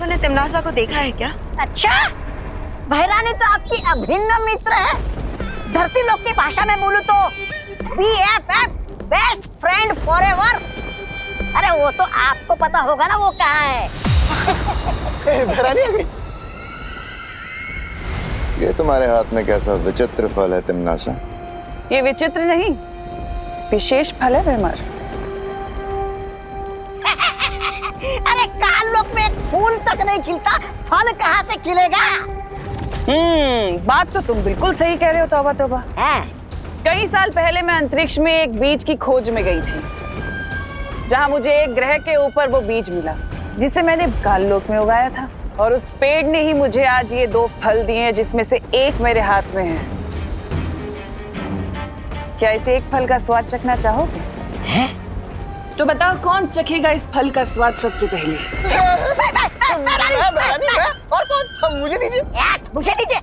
लोगों ने तिमनासा को देखा है क्या? अच्छा, बहरानी तो आपकी अभिन्न मित्र है। धरती लोक की भाषा में बोलूं तो BFF, बेस्ट फ्रेंड फॉरएवर। अरे वो तो आपको पता होगा ना वो कहाँ है। बहरानी आ गई। ये तुम्हारे हाथ में कैसा विचित्र फल है तिमनासा? ये विचित्र नहीं, विशेष फल है विमर। अरे काल लोक में एक फूल तक नहीं खिलता, फल कहाँ से खिलेगा? बात तो तुम बिल्कुल सही कह रहे हो तौबा तौबा। कई साल पहले मैं अंतरिक्ष में एक बीज की खोज में गई थी, जहां मुझे एक ग्रह के ऊपर वो बीज मिला जिसे मैंने काल लोक में उगाया था, और उस पेड़ ने ही मुझे आज ये 2 फल दिए हैं, जिसमें से एक मेरे हाथ में है। क्या इसे एक फल का स्वाद चखना चाहोगे? तो बताओ कौन चखेगा इस फल का स्वाद सबसे पहले? और कौन? मुझे दीजिए। मुझे दीजिए।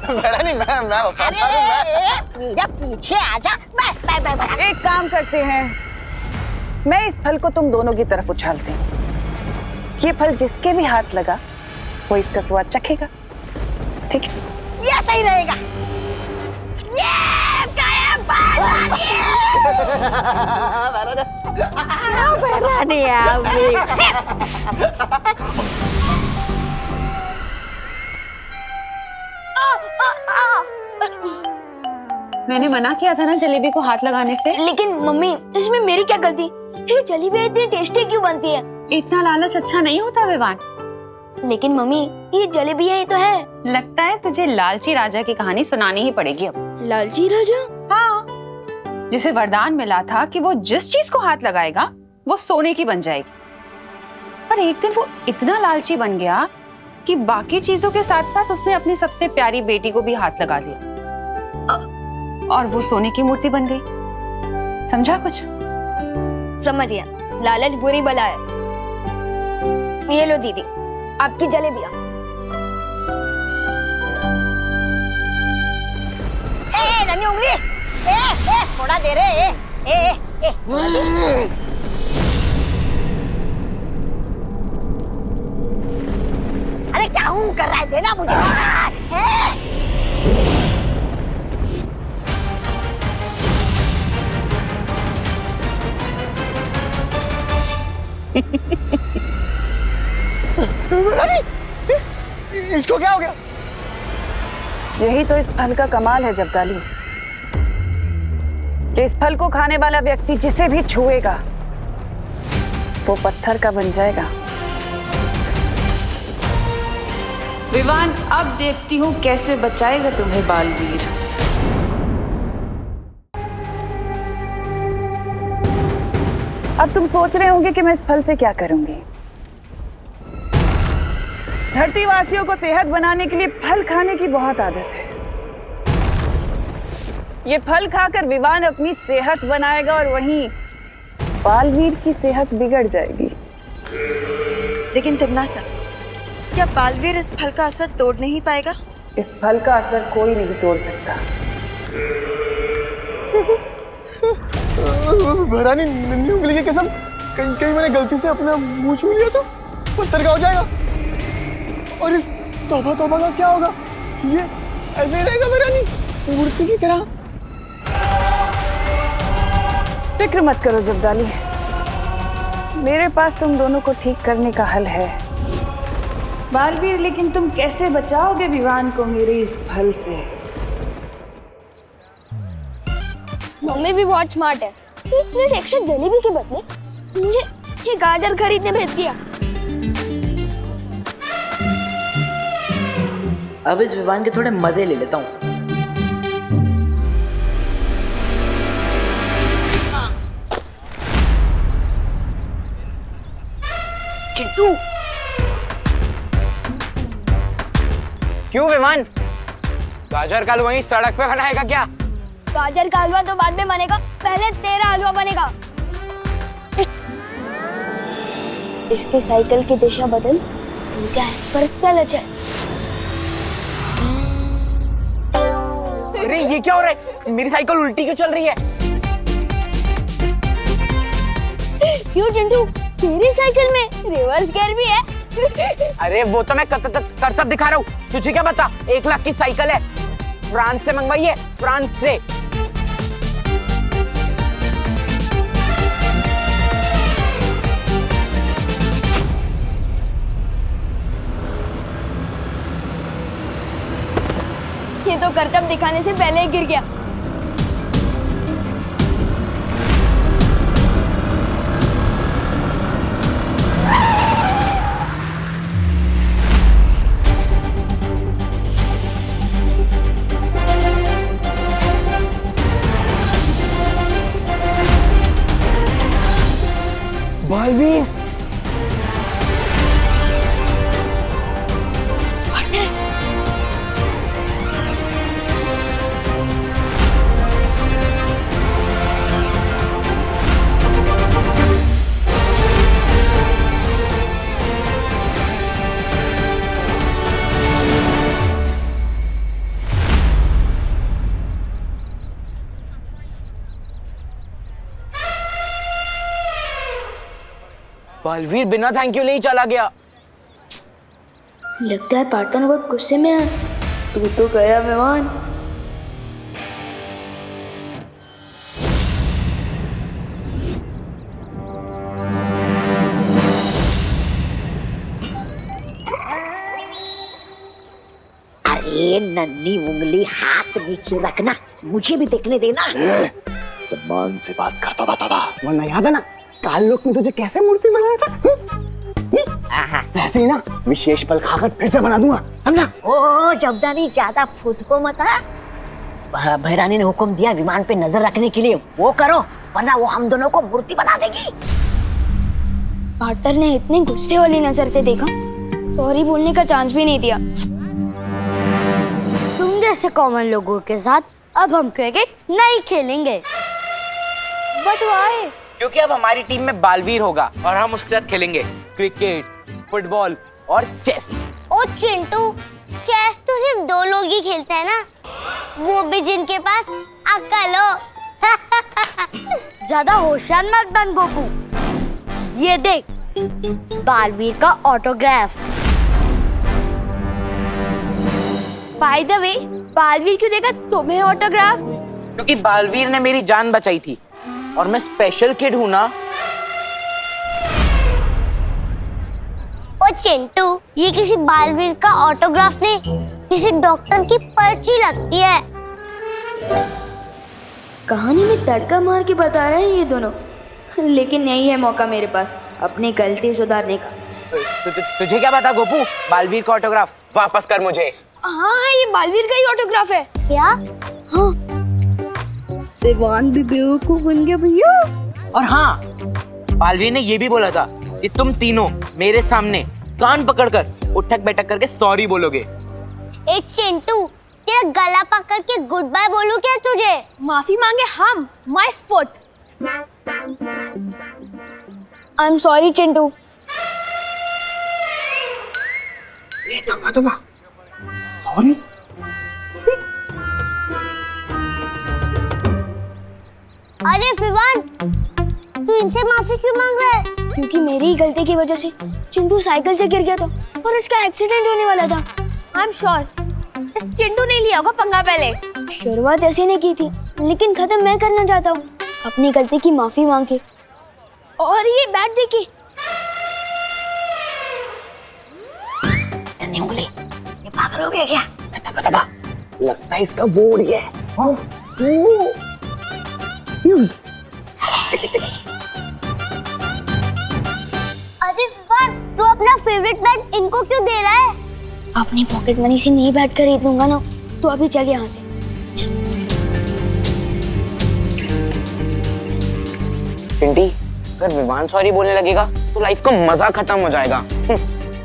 बहरानी मैं मेरा पीछे आजा। एक काम करते हैं, मैं इस फल को तुम दोनों की तरफ उछालती हूँ। ये फल जिसके भी हाथ लगा वो इसका स्वाद चखेगा, ठीक है? ये सही रहेगा। ये बहरानी आप भी। मैंने मना किया था ना जलेबी को हाथ लगाने से। लेकिन मम्मी, इसमें मेरी क्या गलती? ये जलेबी इतनी टेस्टी क्यों बनती है? इतना लालच अच्छा नहीं होता विवान। लेकिन मम्मी, ये जलेबियां ही तो है। लगता है तुझे लालची राजा की कहानी सुनानी ही पड़ेगी अब। लालची राजा? हाँ, जिसे वरदान मिला था कि वो जिस चीज को हाथ लगाएगा वो सोने की बन जाएगी। पर एक दिन वो इतना लालची बन गया कि बाकी चीजों के साथ साथ उसने अपनी सबसे प्यारी बेटी को भी हाथ लगा दिया, और वो सोने की मूर्ति बन गई। समझा कुछ? समझ गया। लालच बुरी बला है। ये लो दीदी, आपकी जलेबियां। नन्ही उंगली, थोड़ा दे रे। अरे क्या हूँ कर रहा है? देना मुझे। इसको क्या हो गया? यही तो इस फल का कमाल है जब्दाली, कि इस फल को खाने वाला व्यक्ति जिसे भी छुएगा वो पत्थर का बन जाएगा। विवान, अब देखती हूँ कैसे बचाएगा तुम्हें बालवीर। अब तुम सोच रहे होंगे कि मैं इस फल से क्या करूंगी। धरती वासियों को सेहत बनाने के लिए फल खाने की बहुत आदत है। ये फल खाकर विवान अपनी सेहत बनाएगा और वहीं बालवीर की सेहत बिगड़ जाएगी। लेकिन तिमनासा, क्या बालवीर इस फल का असर तोड़ नहीं पाएगा? इस फल का असर कोई नहीं तोड़ सकता। बहरानी, नन्ही उंगली की कसम, कहीं मैंने गलती से अपना मुंह छू लिया तो पत्थर का हो जाएगा। और इस तौबा तौबा का क्या होगा? ये ऐसे ही रहेगा बहरानी, मूर्ति की तरह। फिक्र मत करो जब्दाली, मेरे पास तुम दोनों को ठीक करने का हल है। बालवीर, लेकिन तुम कैसे बचाओगे विवान को मेरे इस फल से? मम्मी भी बहुत स्मार्ट है। एक प्लेट एक्स्ट्रा जलेबी के बदले मुझे ये गाजर खरीदने भेज दिया। अब इस विवान के थोड़े मजे ले लेता हूँ। चिंटू, क्यों विमान? गाजर का हलवा वहीं सड़क पे बनाएगा क्या? गाजर का हलवा तो बाद में बनेगा, पहले तेरा हलवा बनेगा। इसके साइकिल की दिशा बदल, ऊंचा इस पर चल जाए। अरे ये क्या हो रहा है? मेरी साइकिल उल्टी क्यों चल रही है? क्यों चिंटू, तेरी साइकिल में रिवर्स गियर भी है? अरे वो तो मैं करतब दिखा रहा हूँ, तुझे क्या पता? 1 लाख की साइकिल है, फ्रांस से मंगवाई है, फ्रांस से। ये तो करतब दिखाने से पहले ही गिर गया। बालवीर, बालवीर बिना थैंक यू नहीं चला गया। लगता है पार्टनर बहुत गुस्से में है। तू तो गया विवान। अरे नन्ही उंगली हाथ नीचे रखना, मुझे भी देखने देना। सम्मान से बात करता बताबा। वरना याद है ना काल लोक में तुझे कैसे मूर्ति बनाया था? वैसे ही ना विशेष पल खाकर फिर से बना दूंगा, समझा? ओ जबदानी ज्यादा फूट को मत। भैरानी ने हुक्म दिया विमान पे नजर रखने के लिए, वो करो वरना वो हम दोनों को मूर्ति बना देगी। पार्टनर ने इतने गुस्से वाली नजर से देखा, सॉरी बोलने का चांस भी नहीं दिया। तुम जैसे कॉमन लोगों के साथ अब हम क्रिकेट नहीं खेलेंगे। But why? क्योंकि अब हमारी टीम में बालवीर होगा और हम उसके साथ खेलेंगे क्रिकेट, फुटबॉल और चेस। ओ चिंटू, चेस तो सिर्फ 2 लोग ही खेलते हैं ना, वो भी जिनके पास अक्ल हो। ज्यादा होशियार मत बन गोपू। ये देख बालवीर का autograph. By the way, Baalveer क्यों देगा तुम्हें ऑटोग्राफ? क्योंकि बालवीर ने मेरी जान बचाई थी और मैं स्पेशल किड हूँ ना। ओ चिंटू, ये किसी बालवीर का ऑटोग्राफ नहीं, किसी डॉक्टर की पर्ची लगती है। कहानी में तड़का मार के बता रहे हैं ये दोनों, लेकिन यही है मौका मेरे पास अपनी गलती सुधारने का। तुझे क्या पता गोपू? बालवीर का ऑटोग्राफ वापस कर मुझे। हाँ, ये बालवीर का ही ऑटोग्राफ है। क्या? हाँ, विवान भी बेवकूफ बन गया भैया। और हाँ, बालवीर ने ये भी बोला था कि तुम तीनों मेरे सामने कान पकड़कर उठक बैठक करके सॉरी बोलोगे। ए चिंटू, तेरा गला पकड़ के गुड बाय बोलूं क्या तुझे? माफी मांगे हम, my foot. I am sorry Chintu. Sorry? अरे विवान, तू इनसे माफी क्यों मांग रहा है? क्योंकि मेरी ही गलती की वजह से चिंटू साइकिल से गिर गया था और इसका एक्सीडेंट होने वाला था। आई एम श्योर इस चिंटू ने लिया होगा पंगा पहले। शुरुआत ऐसी ने की थी, लेकिन खत्म मैं करना चाहता हूँ अपनी गलती की माफी मांग के। और ये बैट देखिए। नन्ही उंगली, ये पागल हो गया क्या? बता, लगता है इसका बोर्ड ही है। अरे विवान, तू अपना फेवरेट बैट इनको क्यों दे रहा है? अपनी पॉकेट मनी से नहीं बैट खरीद लूंगा ना, तो अभी चल यहाँ से। पिंटी, अगर विवान सॉरी बोलने लगेगा तो लाइफ का मजा खत्म हो जाएगा।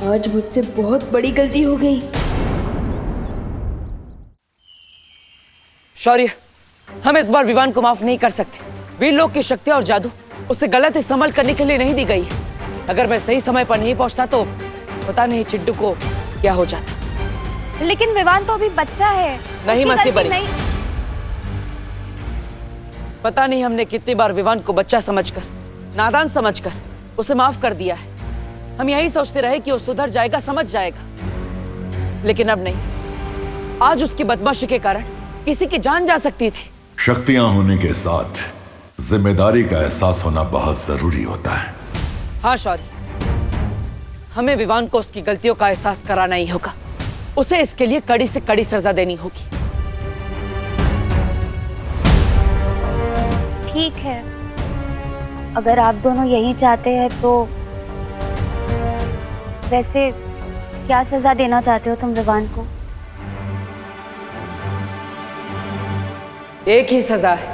आज मुझसे बहुत बड़ी गलती हो गई। शौर्य, हम इस बार विवान को माफ नहीं कर सकते। वीर लोग की शक्ति और जादू उसे गलत इस्तेमाल करने के लिए नहीं दी गई है। अगर मैं सही समय पर नहीं पहुंचता तो पता नहीं चिंटू को क्या हो जाता। लेकिन विवान तो अभी बच्चा है। नहीं उसकी मस्ती गलती बनी। पता नहीं हमने कितनी बार विवान को बच्चा समझकर, नादान समझकर उसे माफ कर दिया है, हम यही सोचते रहे कि वो सुधर जाएगा, समझ जाएगा, लेकिन अब नहीं। आज उसकी बदमाशी के कारण किसी की जान जा सकती थी। शक्तियां होने के साथ जिम्मेदारी का एहसास होना बहुत जरूरी होता है। हाँ शौर्य, हमें विवान को उसकी गलतियों का एहसास कराना ही होगा। उसे इसके लिए कड़ी से कड़ी सजा देनी होगी। ठीक है, अगर आप दोनों यही चाहते हैं तो वैसे क्या सजा देना चाहते हो तुम विवान को? एक ही सजा है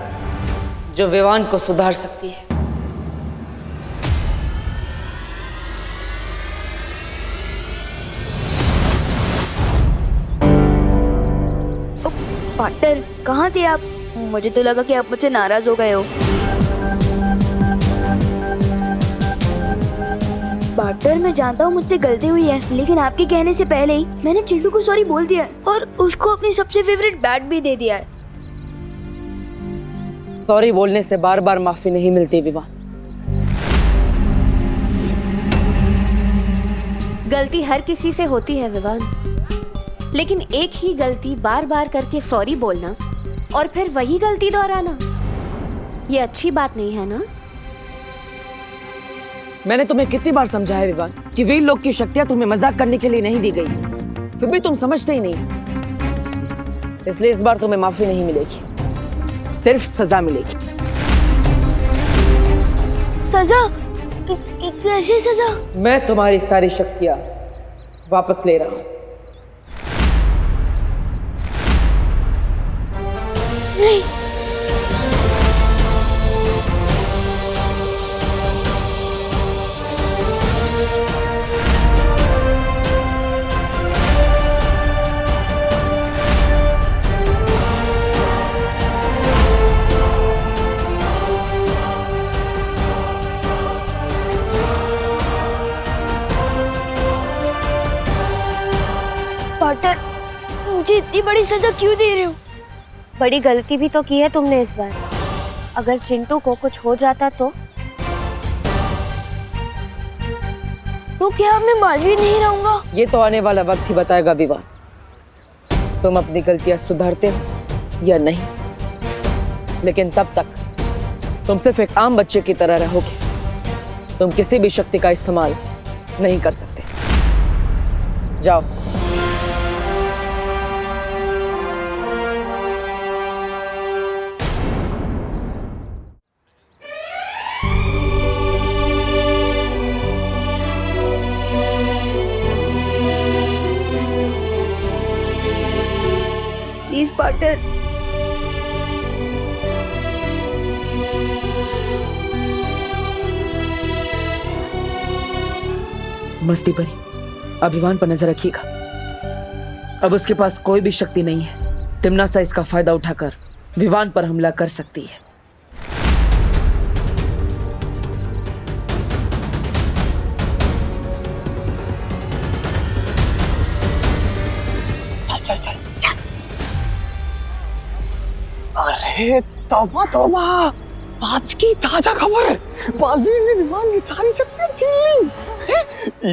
जो विवान को सुधार सकती है। पार्टनर, कहाँ थे आप? मुझे तो लगा कि आप मुझसे नाराज हो गए हो। पार्टनर, मैं जानता हूँ मुझसे गलती हुई है, लेकिन आपके कहने से पहले ही मैंने चिंटू को सॉरी बोल दिया है और उसको अपनी सबसे फेवरेट बैट भी दे दिया है। सॉरी बोलने से बार बार माफी नहीं मिलती विवान। गलती हर किसी से होती है विवान, लेकिन एक ही गलती बार बार करके सॉरी बोलना और फिर वही गलती दोहराना, ये अच्छी बात नहीं है ना? मैंने तुम्हें कितनी बार समझाया विवान कि वीर लोग की शक्तियां तुम्हें मजाक करने के लिए नहीं दी गई, फिर भी तुम समझते ही नहीं। इसलिए इस बार तुम्हें माफी नहीं मिलेगी, सिर्फ सजा मिलेगी। सजा? कैसी सजा? मैं तुम्हारी सारी शक्तियां वापस ले रहा हूं। नहीं, पार्टनर, मुझे इतनी बड़ी सजा क्यों दे रहे हो? बड़ी गलती भी तो की है तुमने इस बार। अगर चिंटू को कुछ हो जाता तो क्या मैं मालवीर नहीं रहूंगा? ये तो आने वाला वक्त ही बताएगा विवान, तुम अपनी गलतियां सुधारते हो या नहीं। लेकिन तब तक तुम सिर्फ एक आम बच्चे की तरह रहोगे। तुम किसी भी शक्ति का इस्तेमाल नहीं कर सकते। जाओ। प्लीज पार्टनर, मस्ती भरी अभिमान पर नजर रखिएगा। अब उसके पास कोई भी शक्ति नहीं है। तिम्नासा इसका फायदा उठाकर विवान पर हमला कर सकती है। अरे तौबा तौबा, आज की ताजा खबर, बालवीर ने विवान की सारी शक्तियां छीन ली हैं?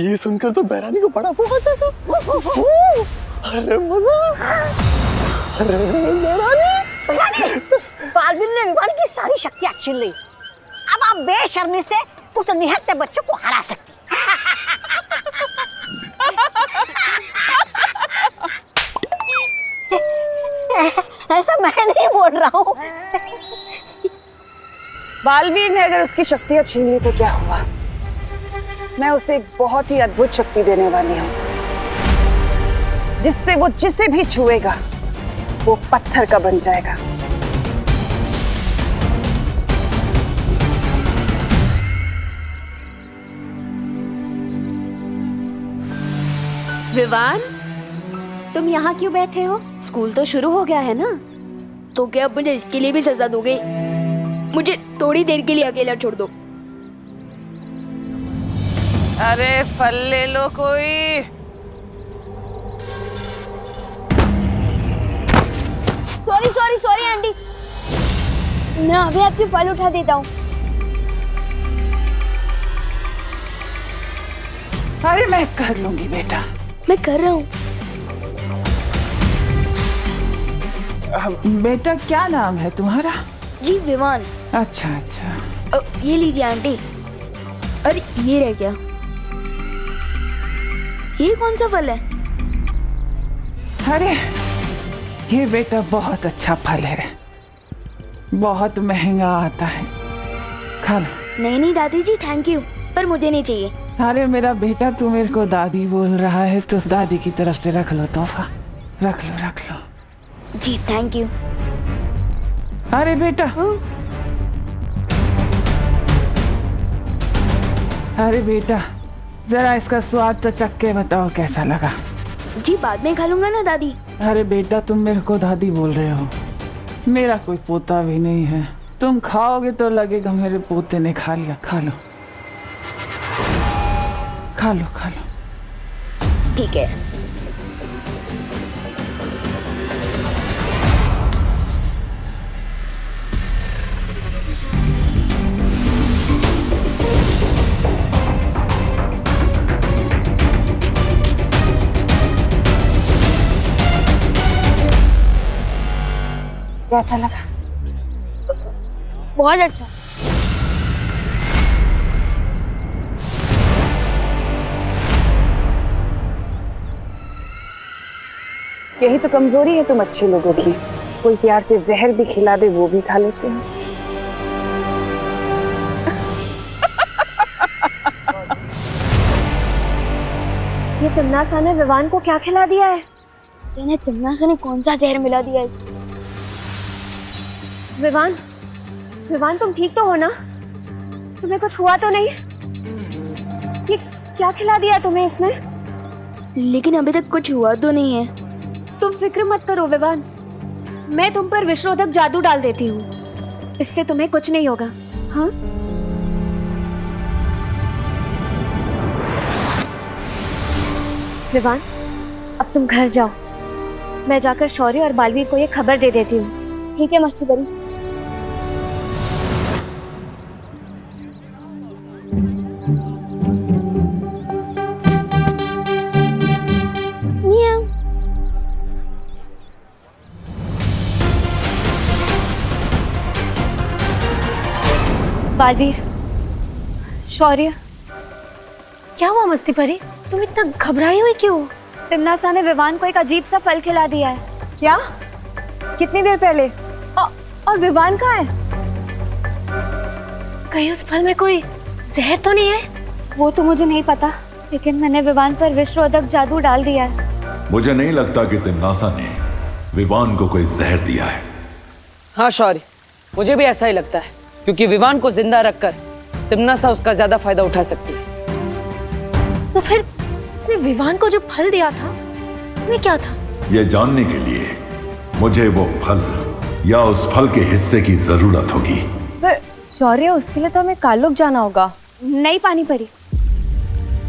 ये सुनकर तो बैरानी को बड़ा वो आ जाएगा। अरे मजा। अरे बैरानी, बालवीर ने विवान की सारी शक्तियां छीन ली। अब आप बेशर्मी से उस निहत्थे बच्चे को हरा सकती। ऐसा मैं नहीं बोल रहा हूँ। बालवीर ने अगर उसकी शक्तियां छीन ली तो क्या हुआ? मैं उसे एक बहुत ही अद्भुत शक्ति देने वाली हूँ, जिससे वो जिसे भी छुएगा वो पत्थर का बन जाएगा। विवान, तुम यहाँ क्यों बैठे हो? स्कूल तो शुरू हो गया है ना? तो क्या आप मुझे इसके लिए भी सजा दोगे? मुझे थोड़ी देर के लिए अकेला छोड़ दो। अरे फल ले लो कोई। सॉरी सॉरी सॉरी आंटी, मैं अभी आपके फल उठा देता हूँ। अरे मैं कर लूंगी बेटा। मैं कर रहा हूँ। बेटा क्या नाम है तुम्हारा? जी विवान। अच्छा अच्छा। ये लीजिए आंटी। अरे ये रह गया। ये कौन सा फल है? अरे ये बेटा बहुत अच्छा फल है, बहुत महंगा आता है, खा लो। नहीं नहीं दादी जी थैंक यू, पर मुझे नहीं चाहिए। अरे मेरा बेटा तू मेरे को दादी बोल रहा है तो दादी की तरफ से रख लो तोहफा, रख लो रख लो। जी थैंक यू। अरे बेटा अरे बेटा जरा इसका स्वाद तो चख के बताओ कैसा लगा। जी बाद में खा लूंगा ना दादी। अरे बेटा तुम मेरे को दादी बोल रहे हो, मेरा कोई पोता भी नहीं है, तुम खाओगे तो लगेगा मेरे पोते ने खा लिया। खा लो खा लो खा लो। ठीक है। कैसा लगा? बहुत अच्छा। यही तो कमजोरी है तुम अच्छे लोगों की, कोई प्यार से जहर भी खिला दे वो भी खा लेते हैं। ये तिमनासा ने विवान को क्या खिला दिया है? इन्हें तिमनासा ने कौन सा जहर मिला दिया है? विवान, विवान तुम ठीक तो हो ना? तुम्हें कुछ हुआ तो नहीं? ये क्या खिला दिया तुम्हें इसने? लेकिन अभी तक कुछ हुआ तो नहीं है। तुम फिक्र मत करो विवान, मैं तुम पर विषरोधक जादू डाल देती हूँ, इससे तुम्हें कुछ नहीं होगा। हाँ विवान, अब तुम घर जाओ, मैं जाकर शौर्य और बालवीर को ये खबर दे देती हूँ। ठीक है मस्ती बड़ी। बालवीर, शौर्य, क्या हुआ मस्ती परी? तुम इतना घबराई हुई क्यों? तिमनासा ने विवान को एक अजीब सा फल खिला दिया है। क्या? कितनी देर पहले? और विवान कहाँ है? कहीं उस फल में कोई जहर तो नहीं है? वो तो मुझे नहीं पता, लेकिन मैंने विवान पर विषरोधक जादू डाल दिया है। मुझे नहीं लगता कि तिमनासा ने विवान को कोई जहर दिया है। हाँ शौर्य, मुझे भी ऐसा ही लगता है, क्योंकि विवान को जिंदा रखकर तिमनासा उसका ज्यादा फायदा उठा सकती है। तो फिर उसने विवान को जो फल दिया था उसमें क्या था? यह जानने के लिए मुझे वो फल या उस फल के हिस्से की जरूरत होगी। पर शौर्य, उसके लिए तो हमें काललोक जाना होगा। नहीं पानी परी,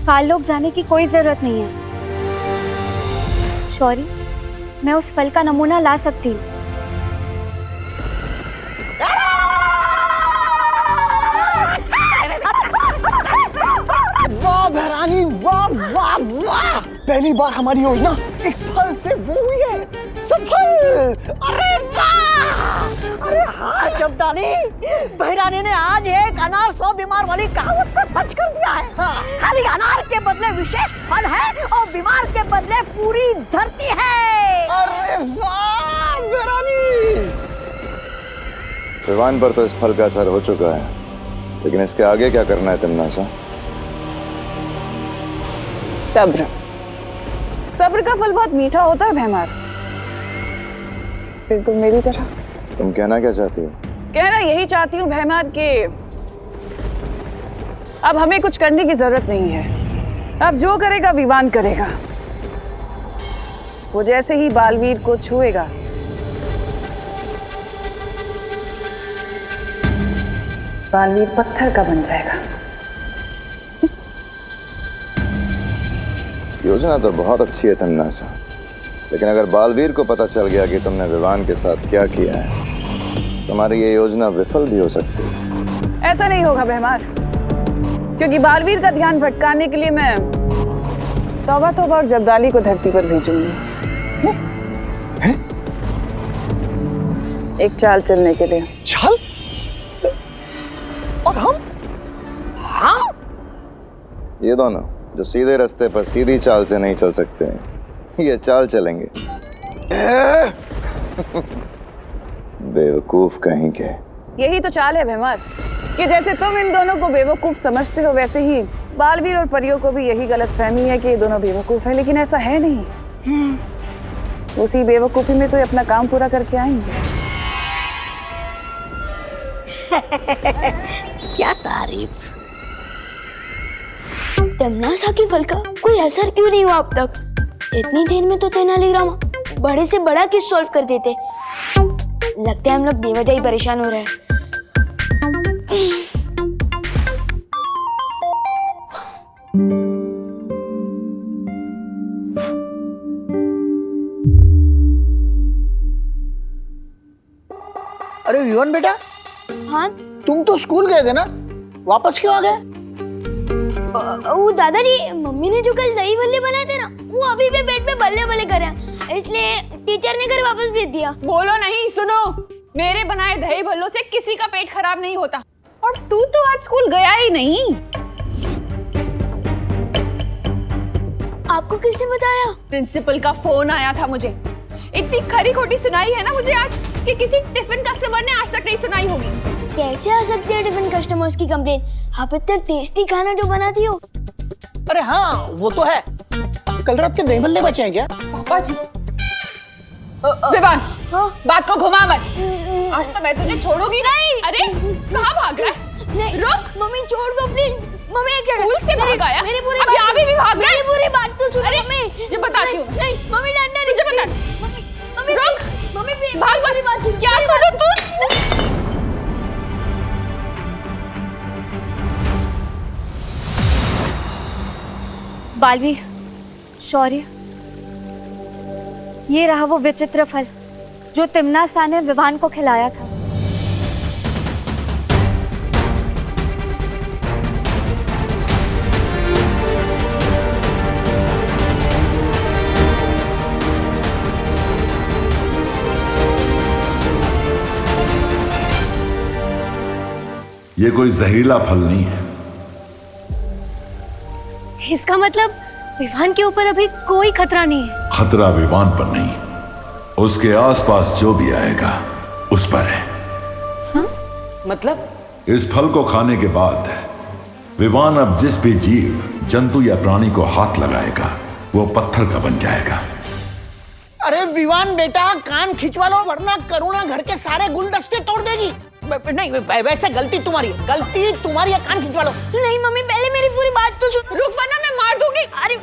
काललोक जाने की कोई जरूरत नहीं है। शौर्य, मैं उस फल का नमूना ला सकती हूँ। वाह भैरानी, वाह वाह वाह! पहली बार हमारी योजना एक फल से वो हुई है सफल। अरे वाह! अरे हाँ शब्दानी, बहरानी ने आज एक अनार 100 बीमार वाली कहावत को सच कर दिया है। खाली अनार के बदले विशेष फल है और बीमार के बदले पूरी धरती है। अरे वाह बहरानी! विवान पर तो इस फल का असर हो चुका है, लेकिन इसके आगे क्या करना है तिमनासा? सब्र, सब्र का फल बहुत मीठा होता है भैमार, बिल्कुल मेरी तरह। तुम कहना क्या चाहती हो? कहना यही चाहती हूँ भैमार कि अब हमें कुछ करने की जरूरत नहीं है। अब जो करेगा विवान करेगा। वो जैसे ही बालवीर को छुएगा बालवीर पत्थर का बन जाएगा। योजना तो बहुत अच्छी है तिमनासा, लेकिन अगर बालवीर को पता चल गया कि तुमने विवान के साथ क्या किया है, तुम्हारी ये योजना विफल भी हो सकती है। ऐसा नहीं होगा भैमार, क्योंकि बालवीर का ध्यान भटकाने के लिए मैं तौबा तौबा और जब्दाली को धरती पर भेजूंगी। एक चाल चलने के लिए। चाल? और हम? ये दोनों जो सीधे रास्ते पर सीधी चाल से नहीं चल सकते हैं, ये चाल चलेंगे। बेवकूफ कहीं के। यही तो चाल है भीमर, कि जैसे तुम इन दोनों को बेवकूफ समझते हो वैसे ही बालवीर और परियों को भी यही गलतफहमी है कि ये दोनों बेवकूफ हैं, लेकिन ऐसा है नहीं। उसी बेवकूफी में तो ये अपना काम पूरा करके आएंगे। क्या तारीफ। तमन्ना की फल का कोई असर क्यों नहीं हुआ अब तक? इतनी देर में तो तेनालीराम बड़े से बड़ा केस सॉल्व कर देते। लगता है हम लोग बेवजह ही परेशान हो रहे हैं। अरे विवान बेटा, हाँ तुम तो स्कूल गए थे ना, वापस क्यों आ गए? वो दादाजी, मम्मी ने जो कल दही भल्ले बनाए थे ना, वो अभी भी पेट पे बल्ले बल्ले कर रहे हैं, इसलिए टीचर ने घर वापस भेज दिया। बोलो नहीं, सुनो, मेरे बनाए दही भल्लों से किसी का पेट खराब नहीं होता। और तू तो आज स्कूल गया ही नहीं। आपको किसने बताया? प्रिंसिपल का फोन आया था मुझे। इतनी खरी खोटी सुनाई है ना मुझे आज कि किसी टिफिन कस्टमर ने आज तक नहीं सुनाई होगी। कैसे आ सकती है टिफिन कस्टमर्स की कंप्लेन? आप इतना टेस्टी खाना जो बनाती हो। अरे हाँ, वो तो है। कल रात के दही भल्ले बचे हैं क्या? पापा जी। विवान, बात को घुमा मत। आज तो मैं तुझे छोड़ूंगी नहीं। अरे कहाँ भाग रहा है? नहीं, रुक। मम्मी छोड़ दो प्लीज। मम्मी एक जगह। स्कूल से भाग आया? मेरी पूरी अब बात यहाँ भी भाग रहा है? मेरी पूरी बात तो सुनो अरे, मम्मी। ये बताती हूँ। नहीं, मम्मी डंडा नहीं। तुझे बता। मम्मी, मम्मी रुक। मम्मी भाग मेरी बात सुनो। क्या सुनो तू? बालवीर, शौर्य, ये रहा वो विचित्र फल जो तिम्नासा ने विवान को खिलाया था। ये कोई जहरीला फल नहीं है। इसका मतलब विवान के ऊपर अभी कोई खतरा नहीं है। खतरा विवान पर नहीं, उसके आसपास जो भी आएगा उस पर है। मतलब? इस फल को खाने के बाद विवान अब जिस भी जीव, जंतु या प्राणी को हाथ लगाएगा वो पत्थर का बन जाएगा। अरे विवान बेटा, कान खिंचवा लो वरना करुणा घर के सारे गुलदस्ते तोड़ देगी। नहीं, वैसे गलती तुम्हारी है, कान खिंचवा लो। नहीं मम्मी, पहले मेरी पूरी बात तो सुनो। रुक वरना मैं मार दूंगी। अरे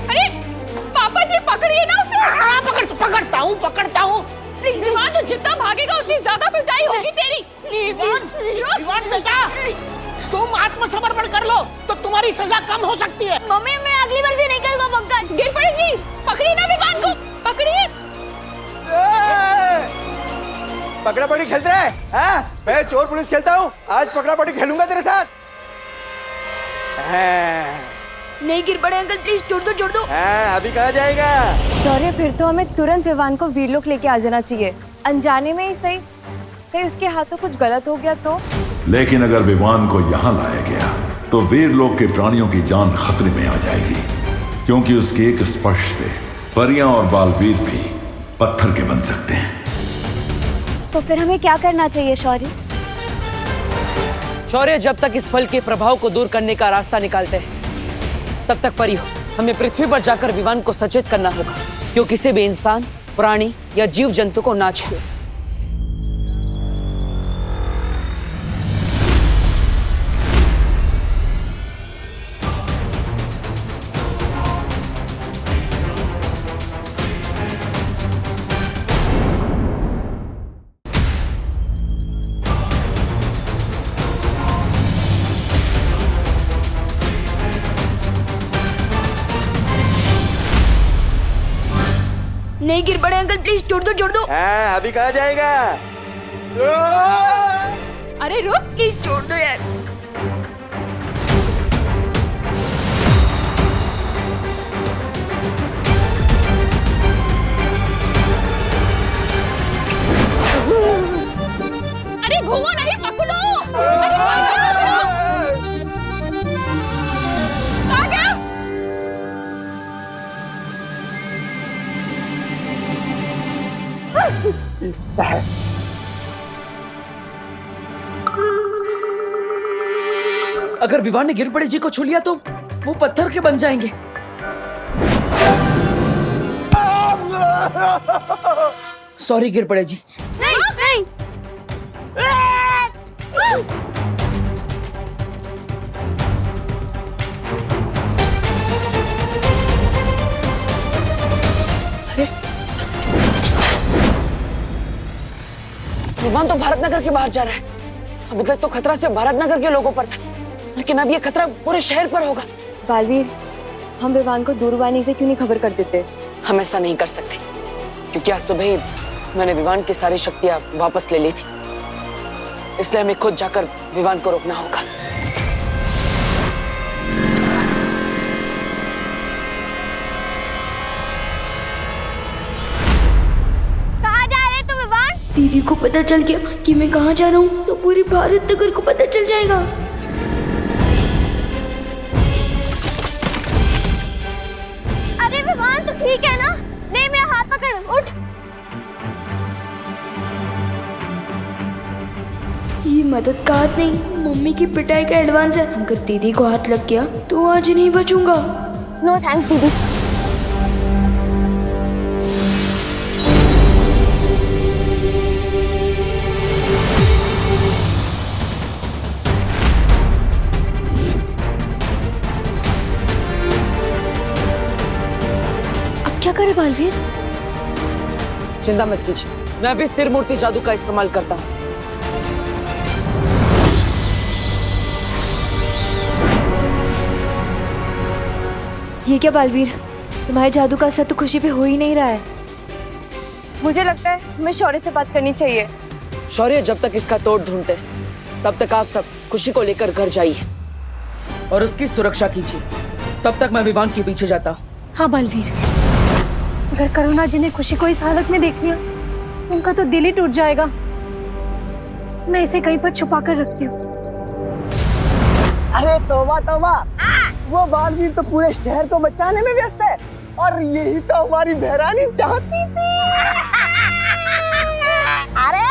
अरे पापा जी, पकड़िए ना उसे। पकड़ता हूँ। विवान तो जितना भागेगा उतनी ज्यादा पिटाई होगी तेरी। विवान बेटा, तुम आत्मसमर्पण कर लो तो तुम्हारी सजा कम हो सकती है। मम्मी, मैं अगली बार भी नहीं करूँगा पक्का। गिर पड़ी जी, पकड़िए ना विवान को, पकड़िए। पकड़ा पकड़ी खेलते रहे? हाँ? मैं चोर पुलिस खेलता हूँ, आज पकड़ा पकड़ी खेलूंगा तेरे साथ। नहीं गिर पड़े अंकल, प्लीज छोड़ दो। अभी कहाँ जाएगा? शौर्य, फिर तो हमें तुरंत विवान को वीरलोक लेके आ जाना चाहिए। अनजाने में ही सही, कहीं उसके हाथों कुछ गलत हो गया तो। लेकिन अगर विवान को यहाँ लाया गया तो वीरलोक के प्राणियों की जान खतरे में आ जाएगी, क्योंकि उसके एक स्पर्श से परियां और बालवीर भी पत्थर के बन सकते हैं। तो फिर हमें क्या करना चाहिए शौर्य? शौर्य, जब तक इस फल के प्रभाव को दूर करने का रास्ता निकालते हैं तब तक परियो हमें पृथ्वी पर जाकर विवान को सचेत करना होगा, क्यों किसी भी इंसान, प्राणी या जीव जंतु को ना छुए। नहीं गिर पड़े अंकल, प्लीज छोड़ दो। अभी कहाँ जाएगा? अरे रुक, प्लीज छोड़ दो यार। अरे घूमो नहीं, पकड़ो। आ गया। अगर विवान ने गिरपड़े जी को छू लिया तो वो पत्थर के बन जाएंगे। सॉरी गिरपड़े जी। नहीं नहीं। विवान तो भारतनगर के बाहर जा रहा है। अभी तक तो खतरा सिर्फ भारतनगर के लोगों पर था, लेकिन अब ये खतरा पूरे शहर पर होगा। बालवीर, हम विवान को दूरवाणी से क्यों नहीं खबर कर देते? हम ऐसा नहीं कर सकते, क्योंकि आज सुबह ही मैंने विवान की सारी शक्तियां वापस ले ली थी। इसलिए हमें खुद जाकर विवान को रोकना होगा। कहाँ जा रहे तू विवान? दीदी को पता चल गया कि मैं कहाँ जा रहा हूँ तो पूरी भारत नगर को पता चल जाएगा। अरे विवान तो ठीक है ना? ले मेरा हाथ पकड़, उठ। ये मदद का हाथ नहीं, मम्मी की पिटाई का एडवांस है। अगर दीदी को हाथ लग गया तो आज नहीं बचूंगा। नो थैंक्स दीदी। अब क्या करे बालवीर? चिंता मत कीजिए, मैं भी स्थिर मूर्ति जादू का इस्तेमाल करता हूँ। ये क्या बालवीर, तुम्हारे जादू का असर तो खुशी पे हो ही नहीं रहा है। मुझे लगता है हमें शौर्य से बात करनी चाहिए। शौर्य जब तक इसका तोड़ ढूंढते तब तक आप सब खुशी को लेकर घर जाइए और उसकी सुरक्षा कीजिए। तब तक मैं विवान के पीछे जाता हूँ। हाँ बालवीर, अगर करुणा जी ने खुशी को इस हालत में देख लिया उनका तो दिल ही टूट जाएगा। मैं इसे कहीं पर छुपा कर रखती हूँ। अरे तौबा तौबा, वो बालवीर तो पूरे शहर को बचाने में व्यस्त है और यही तो हमारी बहरानी चाहती थी। अरे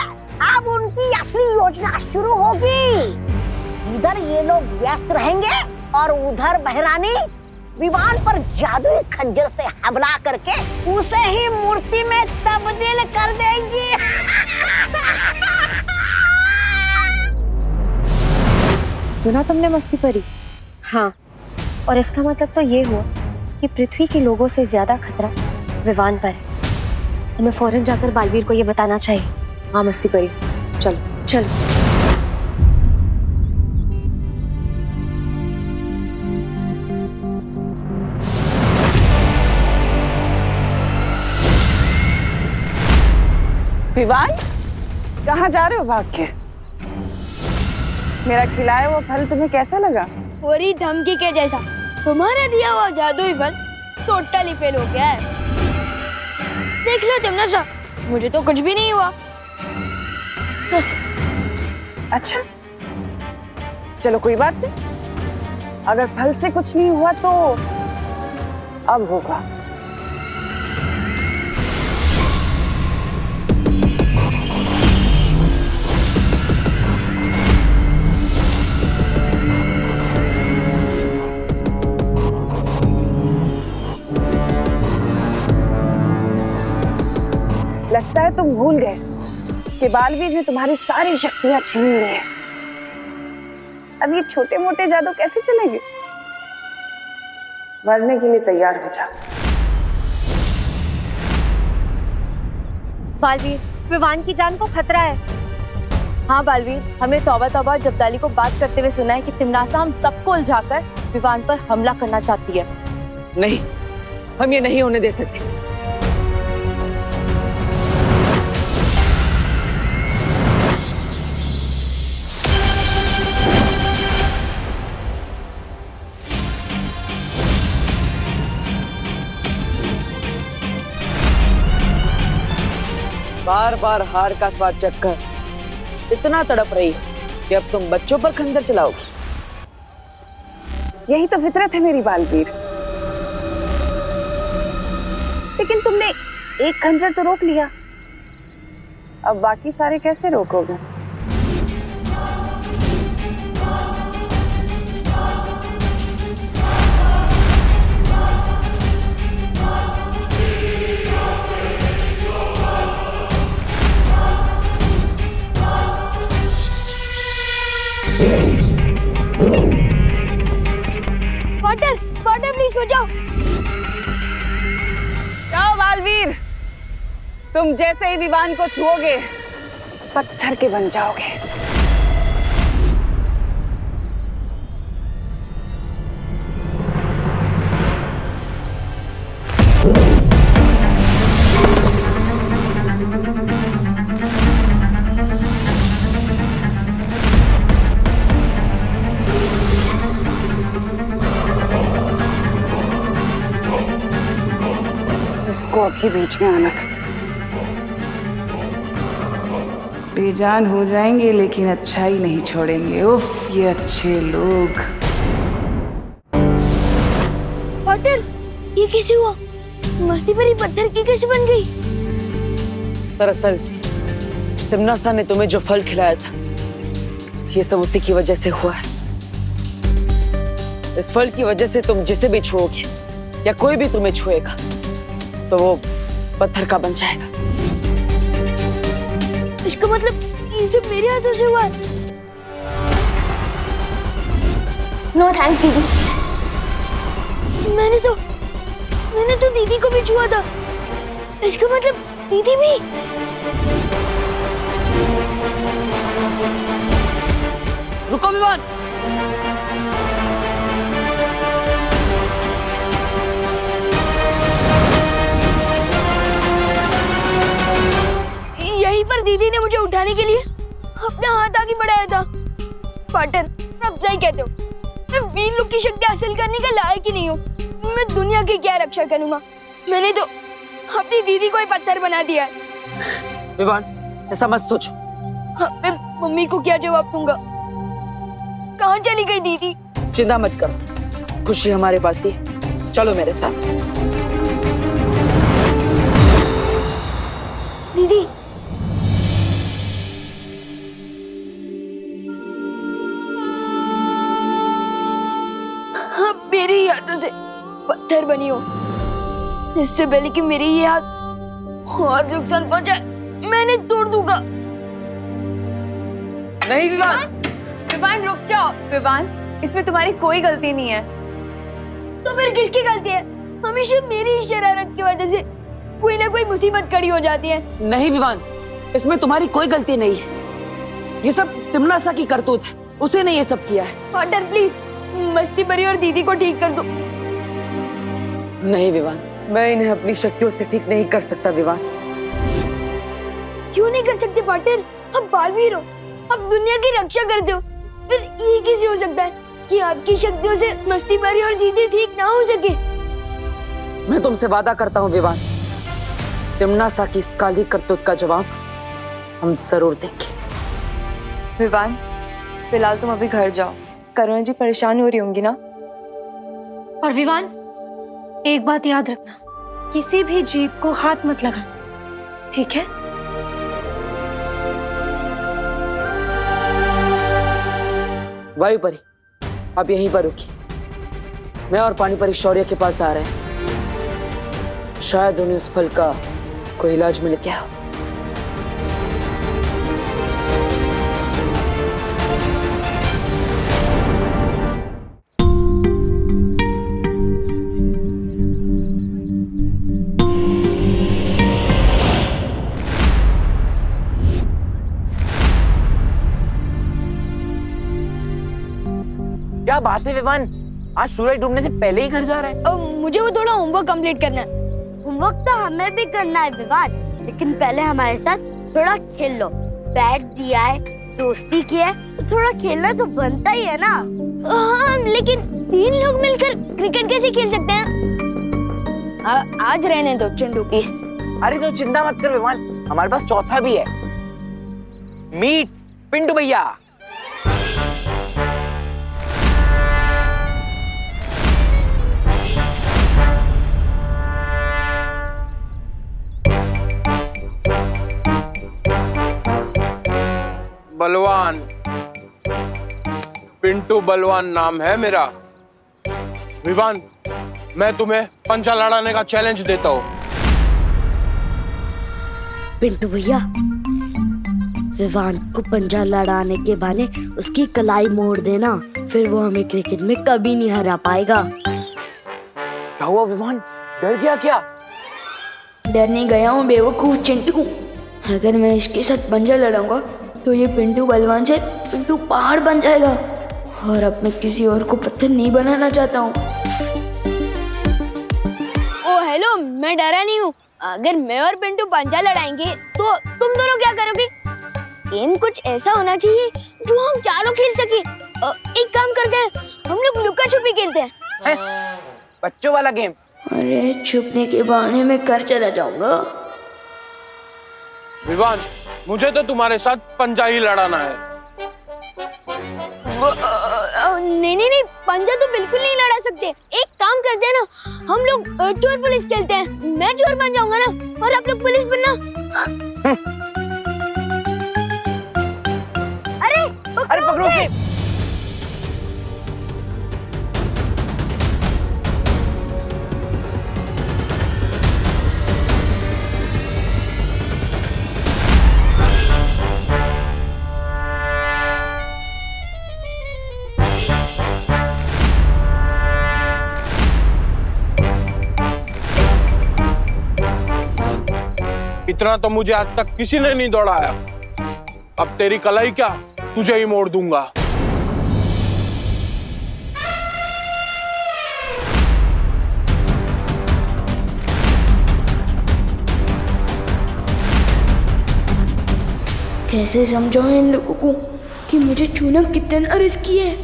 अब उनकी असली योजना शुरू होगी। इधर ये लोग व्यस्त रहेंगे और उधर बहरानी विवान पर जादुई खंजर से हमला करके उसे ही मूर्ति में तब्दील कर देंगी। सुना तुमने मस्ती परी? हाँ, और इसका मतलब तो ये हुआ कि पृथ्वी के लोगों से ज्यादा खतरा विवान पर है। हमें फौरन जाकर बालवीर को ये बताना चाहिए। हाँ मस्ती परी, चलो चलो। विवान, कहाँ जा रहे हो भाग के? मेरा खिलाया हुआ फल तुम्हें कैसा लगा? पूरी धमकी के जैसा। तुम्हारा दिया हुआ जादुई फल टोटली फेल हो गया है। देख लो तिमनासा, मुझे तो कुछ भी नहीं हुआ। अच्छा, चलो कोई बात नहीं। अगर फल से कुछ नहीं हुआ तो अब होगा। लगता है तुम भूल गए कि बालवीर ने तुम्हारी सारी शक्तियां छीन ली है। अब ये छोटे मोटे जादू कैसे चलेंगे? मरने के लिए तैयार हो जाओ। बालवीर, विवान की जान को खतरा है। हाँ बालवीर, हमने तौबा तौबा और जब्दाली को बात करते हुए सुना है कि तिमनासा हम सबको उलझाकर विवान पर हमला करना चाहती है। नहीं, हम ये नहीं होने दे सकते। बार बार हार का स्वाद चखकर इतना तड़प रही हो कि अब तुम बच्चों पर खंजर चलाओगी। यही तो फितरत है मेरी बालवीर। लेकिन तुमने एक खंजर तो रोक लिया, अब बाकी सारे कैसे रोकोगे? वाटर वाटर प्लीज बचाओ। जाओ बालवीर, तुम जैसे ही विवान को छुओगे पत्थर के बन जाओगे। इसको अभी बीच में आना था। बेजान हो जाएंगे लेकिन अच्छा ही नहीं छोड़ेंगे। उफ, ये अच्छे लोग। वाटर, ये कैसे हुआ? मस्ती परी पत्थर की कैसे बन गई? दरअसल तिम्नासा ने तुम्हें जो फल खिलाया था, ये सब उसी की वजह से हुआ है। इस फल की वजह से तुम जिसे भी छुओगे या कोई भी तुम्हें छुएगा तो वो पत्थर का बन जाएगा। इसका मतलब ये सब मेरे हाथों से हुआ है। नो थैंक्स दीदी। मैंने तो दीदी को भी छुआ था। इसका मतलब दीदी भी। रुको विवान। यहीं पर दीदी ने मुझे उठाने के लिए अपना हाथ आगे बढ़ाया था। पार्टनर, अब सही कहते हो, मैं वीर लोग की शक्ति हासिल करने का लायक ही नहीं हूँ। मैं दुनिया की क्या रक्षा करूंगा? मैंने तो अपनी दीदी को ही पत्थर बना दिया है। विवान, ऐसा मत सोचो। मैं मम्मी को क्या जवाब दूंगा? कहाँ चली गई दीदी? चिंता मत करो, खुशी हमारे पास ही। चलो मेरे साथ। दीदी, हाँ, मेरे ही हाथों से पत्थर बनी हो। इससे पहले कि मेरे ये हाथ और नुकसान पहुंचाए, मैंने तोड़ दूंगा। नहीं विवान, विवान रुक जाओ। विवान, इसमें तुम्हारी कोई गलती नहीं है। तो फिर किसकी गलती है? हमेशा मेरी ही शरारत की वजह से कोई ना कोई मुसीबत खड़ी हो जाती है। नहीं विवान, इसमें तुम्हारी कोई गलती नहीं है। ये सब तिम्नासा की करतूत है, उसे ने ये सब किया है। पार्टनर प्लीज, मस्ती परी और दीदी को ठीक कर दो। नहीं विवान, मैं इन्हें अपनी शक्तियों से ठीक नहीं कर सकता। विवान, क्यों नहीं कर सकते पार्टनर? अब बालवीर हो, अब दुनिया की रक्षा करते हो, फिर ये कैसे हो सकता है कि आपकी शक्तियों से मस्ती परी और दीदी ठीक ना हो सके? मैं तुमसे वादा करता हूँ विवान, तिम्नासा की इस काली करतूत का जवाब हम जरूर देंगे। विवान, फिलहाल तुम अभी घर जाओ। करुणा जी परेशान हो रही होंगी ना। और विवान, एक बात याद रखना, किसी भी जीव को हाथ मत लगाना, ठीक है? वायु परी, आप यहीं पर रुकी। मैं और पानी परी शौर्य के पास आ रहे हैं। शायद उन्हें उस फल का कोई इलाज मिल गया हो। क्या बात है विवान, आज सूरज डूबने से पहले ही घर जा रहा है? मुझे वो थोड़ा होमवर्क कंप्लीट करना है। होमवर्क तो हमें भी करना है विवान, लेकिन पहले हमारे साथ थोड़ा खेल लो। बैट दिया है, दोस्ती की है, तो थोड़ा खेलना तो बनता ही है ना। हाँ, लेकिन 3 लोग मिलकर क्रिकेट कैसे खेल सकते हैं? आज रहने दो चिंटू प्लीज। अरे तो चिंता मत कर विवान, हमारे पास चौथा भी है। मीट पिंटू भैया। बलवान, पिंटू बलवान नाम है मेरा। विवान, मैं तुम्हें पंचा लड़ाने का चैलेंज देता हूँ। पिंटू भैया, विवान को पंजा लड़ाने के बहाने उसकी कलाई मोड़ देना, फिर वो हमें क्रिकेट में कभी नहीं हरा पाएगा। क्या हुआ विवान, डर गया क्या? डर नहीं गया हूँ बेवकूफ चिंटू। अगर मैं इसके साथ पंजा लड़ाऊंगा तो ये पिंटू बलवान से पिंटू पहाड़ बन जाएगा, और अब मैं किसी और को पत्थर नहीं बनाना चाहता हूँ। ओ हेलो, मैं डरा नहीं हूँ। अगर मैं और पिंटू पंजा लड़ाएंगे तो तुम दोनों क्या करोगे? गेम कुछ ऐसा होना चाहिए जो हम चारों खेल सके। एक काम करते हैं, हम लोग लुका छुपी खेलते हैं। बच्चों वाला गेम। अरे छुपने के बहाने में घर चला जाऊंगा। विवान, मुझे तो तुम्हारे साथ पंजा ही लड़ाना है। नहीं, पंजा तो बिल्कुल नहीं लड़ा सकते। एक काम करते हैं ना, हम लोग चोर पुलिस खेलते हैं। मैं चोर बन जाऊंगा ना, और आप लोग पुलिस बनना। अरे पकड़ो उसे। इतना तो मुझे आज तक किसी ने नहीं दौड़ाया। अब तेरी कलाई क्या, तुझे ही मोड़ दूंगा। कैसे समझाऊं इन लोगों को कि मुझे छूना कितना रिस्की है।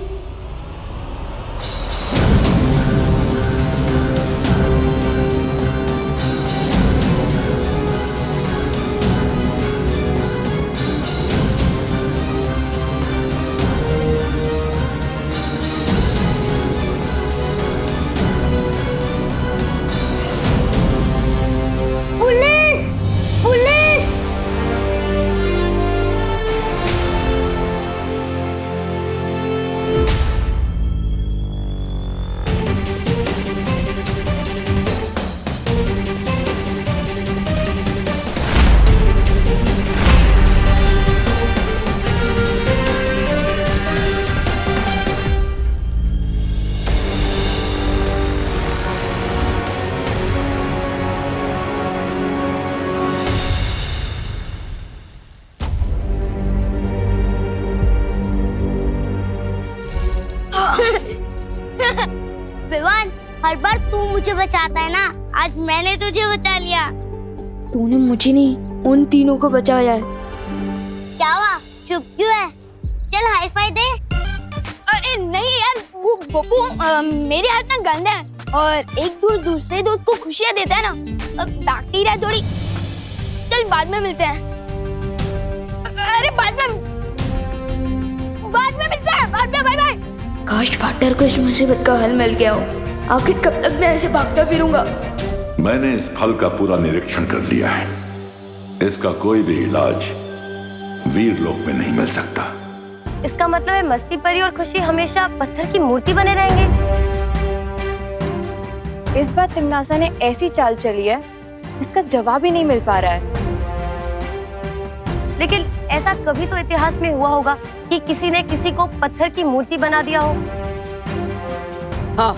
विवान, हर बार तू मुझे बचाता है ना, आज मैंने तुझे बचा लिया। तूने मुझे नहीं, उन तीनों को बचाया है। क्या हुआ, चुप क्यों है? चल हाई फाई दे। अरे नहीं यार, वो बब्बू मेरे हाथ ना गंदा है, और एक दोस्त दूसरे दोस्त को खुशियाँ देता है ना, बैक्टीरिया थोड़ी। चल बाद में मिलते हैं। अरे बाद में मिलते हैं, बाद में, बाय बाय। काश पार्टनर को इस मुसीबत का हल मिल गया हो। आखिर कब तक मैं ऐसे भागता फिरूंगा? मैंने इस फल का पूरा निरीक्षण कर लिया है। इसका कोई भी इलाज वीर लोक में नहीं मिल सकता। इसका मतलब है मस्ती परी और खुशी हमेशा पत्थर की मूर्ति बने रहेंगे। इस बार तिमनासा ने ऐसी चाल चली है जिसका जवाब ही नहीं मिल पा रहा है। लेकिन ऐसा कभी तो इतिहास में हुआ होगा कि किसी ने किसी को पत्थर की मूर्ति बना दिया हो। हाँ,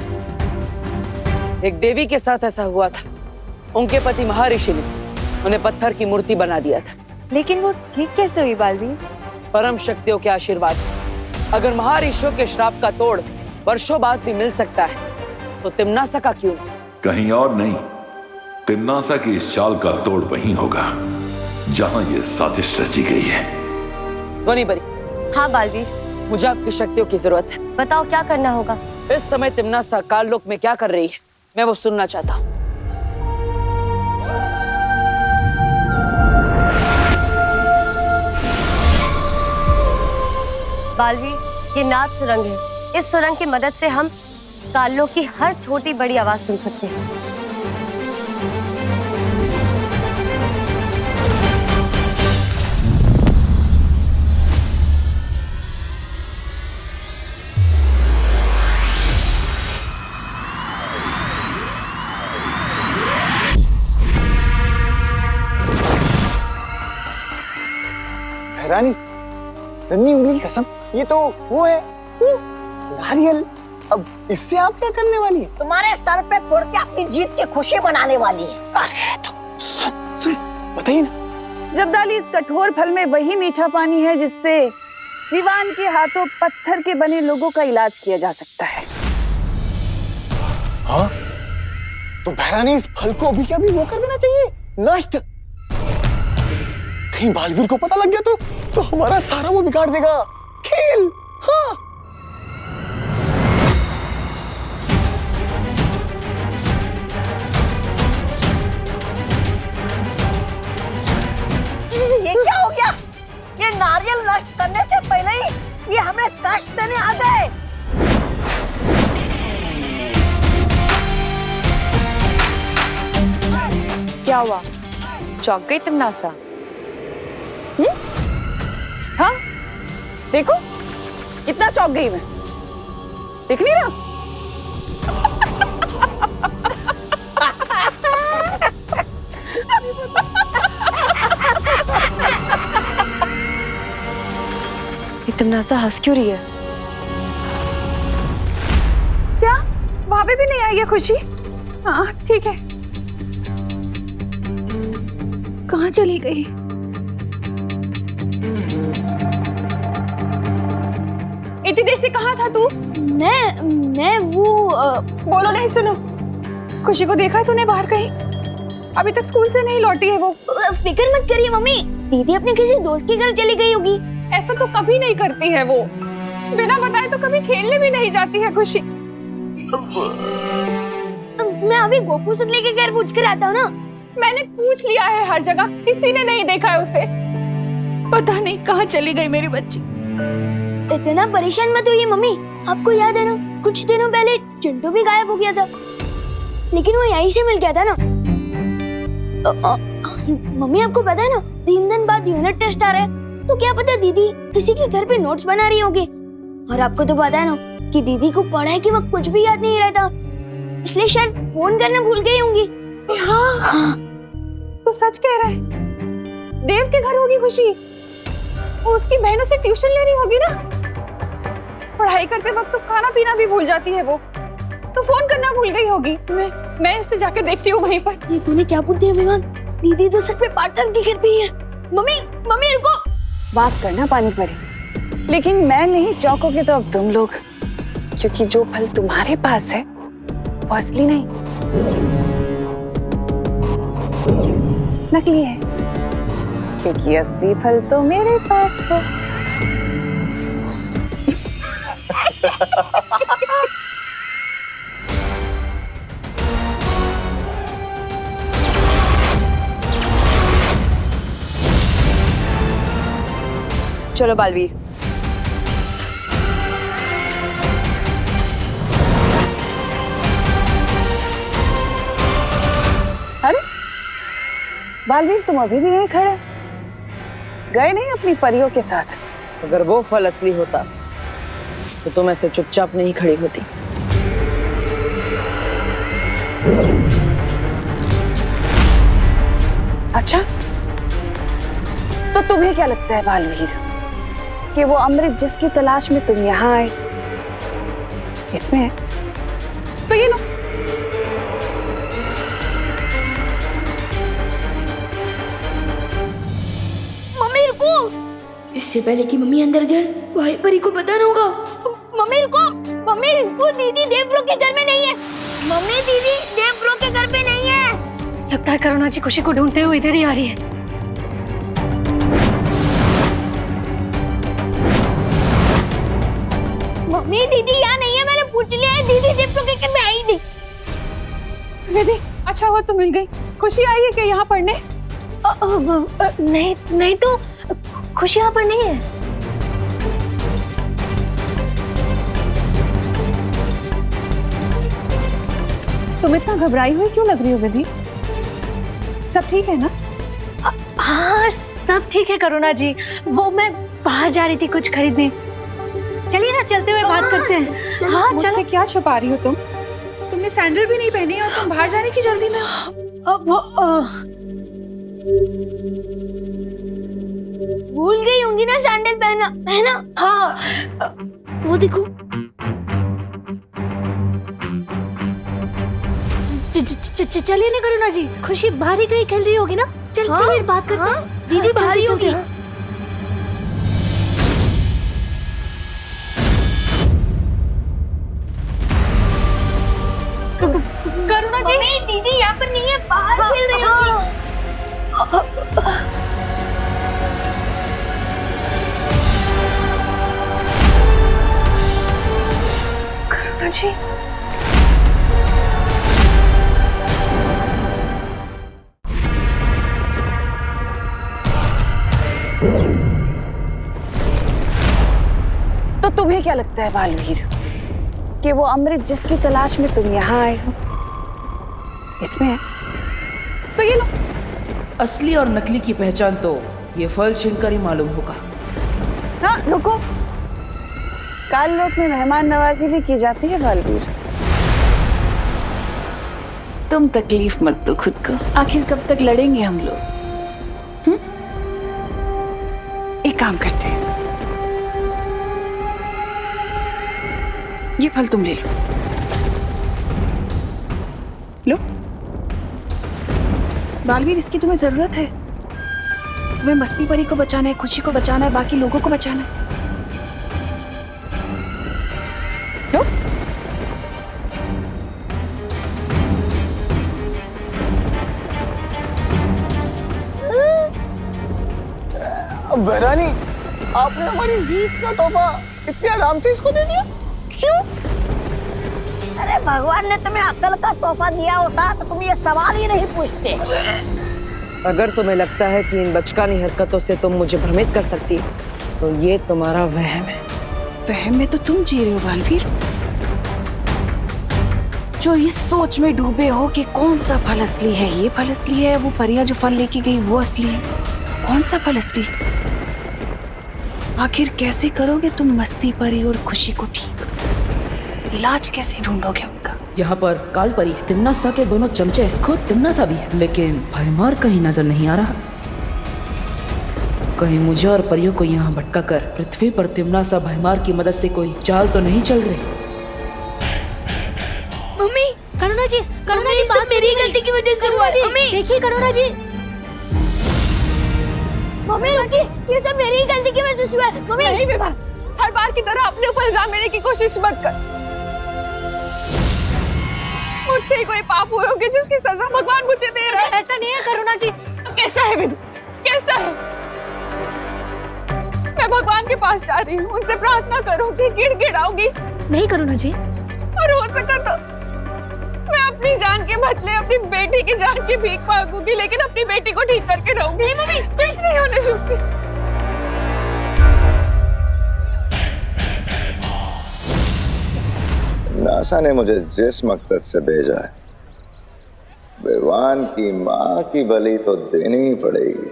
एक देवी के साथ ऐसा हुआ था। उनके पति महर्षि ने उन्हें पत्थर की मूर्ति बना दिया था। लेकिन वो ठीक कैसे हुई बालवीर? परम शक्तियों के आशीर्वाद से। अगर महर्षियों के श्राप का तोड़ वर्षों बाद भी मिल सकता है तो तिमनासा का क्यों? कहीं और नहीं, तिमनासा की इस चाल का तोड़ वहीं होगा जहां ये साजिश रची गई है। ध्वनि परी। हाँ बालवीर, मुझे आपकी शक्तियों की जरूरत है। बताओ क्या करना होगा। इस समय तिमनासा काललोक में क्या कर रही है, मैं वो सुनना चाहता हूँ। बालवीर, ये नाद सुरंग है। इस सुरंग की मदद से हम कालों की हर छोटी बड़ी आवाज सुन सकते हैं। रानी, रन्नी उंगली की कसम, ये तो वो है, वो नारियल। अब इससे आप क्या करने वाली है? तुम्हारे सर पे फोड़ के अपनी जीत की खुशी मनाने वाली है। अरे तो सुन, बताइए ना। जब्दाली, इस कठोर फल में वही मीठा पानी है जिससे विवान के हाथों पत्थर के बने लोगों का इलाज किया जा सकता है। हाँ? तो भैरानी, इस फल को अभी क्या अभी वो कर देना चाहिए, नष्ट। कहीं बालवीर को पता लग गया तो हमारा सारा वो बिगाड़ देगा खेल। हाँ। ये क्या हो गया? ये नारियल नष्ट करने से पहले ही ये हमें कष्ट देने आ गए। क्या हुआ? चौंक गई तुम नासा? हाँ, देखो कितना चौंक गई मैं। दिख नहीं रहा? तुम नासा हंस क्यों रही है? क्या भाभी भी नहीं आई है खुशी? हाँ ठीक है। कहाँ चली गई? इतनी देर से कहाँ था तू? मैं वो बोलो नहीं, सुनो। खुशी को देखा है तूने बाहर कहीं? अभी तक स्कूल से नहीं लौटी है वो। फिक्र मत करिए मम्मी, दीदी अपने किसी दोस्त के घर चली गई होगी। ऐसा तो कभी नहीं करती है वो, बिना बताए तो कभी खेलने भी नहीं जाती है खुशी। मैं अभी गोपू से लेके घर पूछ कर आता हूँ ना। मैंने पूछ लिया है हर जगह, किसी ने नहीं देखा है उसे। पता नहीं कहाँ चली गई मेरी बच्ची। इतना परेशान मत होइए मम्मी, आपको याद है ना कुछ दिनों पहले चिंटू भी गायब हो गया था, लेकिन वो यहीं से मिल गया था ना। मम्मी आपको पता है ना 3 दिन बाद यूनिट टेस्ट आ रहा है, तो क्या पता दीदी किसी के घर पे नोट्स बना रही होगी। और आपको तो पता है ना कि दीदी को पढ़ाई के वक्त कुछ भी याद नहीं रहता, इसलिए शायद फोन करना भूल गई होंगी। हाँ, तो सच कह रहा है। देव के घर होगी खुशी, वो उसकी बहनों से ट्यूशन ले रही होगी ना। पढ़ाई करते वक्त तो खाना पीना भी भूल जाती है वो, तो फोन करना भूल गई होगी। मैं उससे जाकर देखती हूँ वहीं पर। ये तूने क्या बुद्धि है विमान? दीदी तो सच में पार्टनर की घर पे ही है। मम्मी रुको। बात करना पानी परी, लेकिन मैं नहीं चौंकोगे तो अब तुम लोग, क्योंकि जो फल तुम्हारे पास है वो असली नहीं, नकली है। क्योंकि असली फल तो मेरे पास है। चलो बालवीर, अरे बालवीर, तुम अभी भी यहीं खड़े, गए नहीं अपनी परियों के साथ? अगर वो फल असली होता तो तुम ऐसे चुपचाप नहीं खड़ी होती। अच्छा, तो तुम्हें क्या लगता है बालवीर कि वो अमृत जिसकी तलाश में तुम यहाँ आए इसमें है? तो ये लो। मम्मी रुको। इससे पहले कि मम्मी अंदर जाए भाई परी को बताना होगा। मम्मी रुको, दीदी देवब्रो के घर में नहीं है। मम्मी दीदी देवब्रो के घर पे नहीं है। लगता है करुणा जी खुशी को ढूंढते हुए इधर ही आ रही है। मम्मी दीदी यहाँ नहीं है, मैंने पूछ लिया है, दीदी देवब्रो के घर में आई नहीं। दीदी अच्छा हुआ तुम मिल गई। खुशी आई है क्या यहाँ पढ़ने? नहीं तो खुशी यहाँ पर नहीं है। तुम इतना घबराई हुई क्यों लग रही हो विधि? सब ठीक है ना? हाँ सब ठीक है करुणा जी, वो मैं बाहर जा रही थी कुछ खरीदने। चलिए ना चलते हुए बात करते हैं। हाँ मुझसे क्या छुपा रही हो तुम? तुमने सैंडल भी नहीं पहनी और तुम बाहर जाने की जल्दी में। भूल गई होंगी ना सैंडल पहना। हाँ वो देखो। चलिए ना करुणा जी, खुशी बाहर ही कहीं खेल रही होगी ना। चलिए बात करते हैं। दीदी बाहर ही होगी। करुणा जी दीदी यहाँ पर नहीं है, बाहर खेल रही होगी। करुणा जी तो तुम्हें क्या लगता है बालवीर कि वो अमृत जिसकी तलाश में तुम यहाँ आए हो इसमें है? तो ये लो। असली और नकली की पहचान तो ये फल छीनकर ही मालूम होगा। हाँ रुको, काल लोक में मेहमान नवाजी भी की जाती है बालवीर। तुम तकलीफ मत दो खुद को, आखिर कब तक लड़ेंगे हम लोग? एक काम करते हैं, ये फल तुम ले लो। लो बालवीर, इसकी तुम्हें जरूरत है। तुम्हें मस्ती परी को बचाना है, खुशी को बचाना है, बाकी लोगों को बचाना है। लो। बहरानी, आपने हमारी जीत का तोहफा इतने आराम से इसको दे दिया, क्यों? अरे भगवान ने तुम्हें अक्ल का तोहफा दिया होता तो तुम ये सवाल ही नहीं पूछते। अगर तुम्हें लगता है कि इन बचकानी हरकतों से तुम मुझे भ्रमित कर सकती हो, तो ये तुम्हारा वहम है। वहम में तो तुम जी रहे हो बालवीर, जो इस सोच में डूबे हो कि कौन सा फल असली है, ये फल असली है, वो परियां जो फल लेके गई वो असली है। कौन सा फल असली? आखिर कैसे करोगे तुम मस्ती परी और खुशी को ठीक? इलाज कैसे ढूंढोगे उनका? यहाँ पर काल परी, तिम्नासा के दोनों चमचे, खुद तिम्नासा भी है, लेकिन भयमार कहीं नजर नहीं आ रहा। कहीं मुझे और परियों को यहाँ भटका कर पृथ्वी पर तिम्नासा भयमार की मदद से कोई चाल तो नहीं चल रही? मम्मी, करुणा जी सब मेरी गलती की वजह से हुआ। मम्मी देखिए करुणा जी। मम्मी रुकिए, ये सब मेरी ही गलती की वजह से हुआ है। मम्मी नहीं विभा, हर बार की तरह अपने ऊपर इल्जाम लेने की कोशिश मत कर। मुझसे ही कोई पाप हुए होंगे जिसकी सजा भगवान मुझे दे रहा है। ऐसा नहीं है करुणा जी। तो कैसा है विधि, कैसा है? मैं भगवान के पास जा रही हूँ, उनसे प्रार्थना करूंगी, गिड़गिड़ाऊंगी। नहीं करुणा जी, और हो सका तो मैं अपनी जान के बदले अपनी बेटी की जान की भीख मांगूंगी, लेकिन अपनी बेटी को ठीक करके रहूंगी। नहीं मम्मी, कुछ नहीं होने दूंगी। नासा ने मुझे जिस मकसद से भेजा है, विवान की माँ की बलि तो देनी ही पड़ेगी।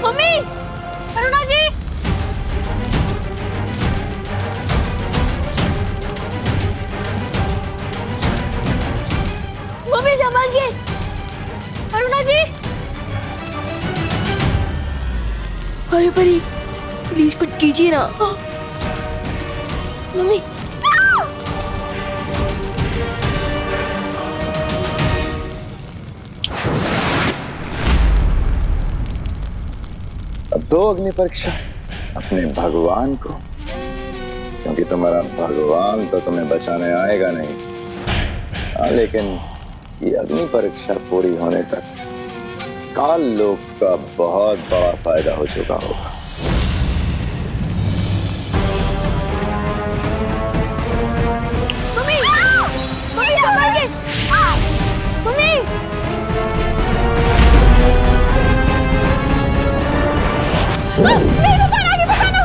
मम्मी, करुणा जी। मम्मी संभालिए। करुणा जी। अरे परी, प्लीज कुछ कीजिए ना। मम्मी अब दो अग्नि परीक्षा अपने भगवान को, क्योंकि तुम्हारा भगवान तो तुम्हें बचाने आएगा नहीं। हाँ, लेकिन ये अग्नि परीक्षा पूरी होने तक काल लोक का बहुत बड़ा फायदा हो चुका होगा। Mummy, mummy संभालिए। मम्मी नहीं विवान, आगे बताना।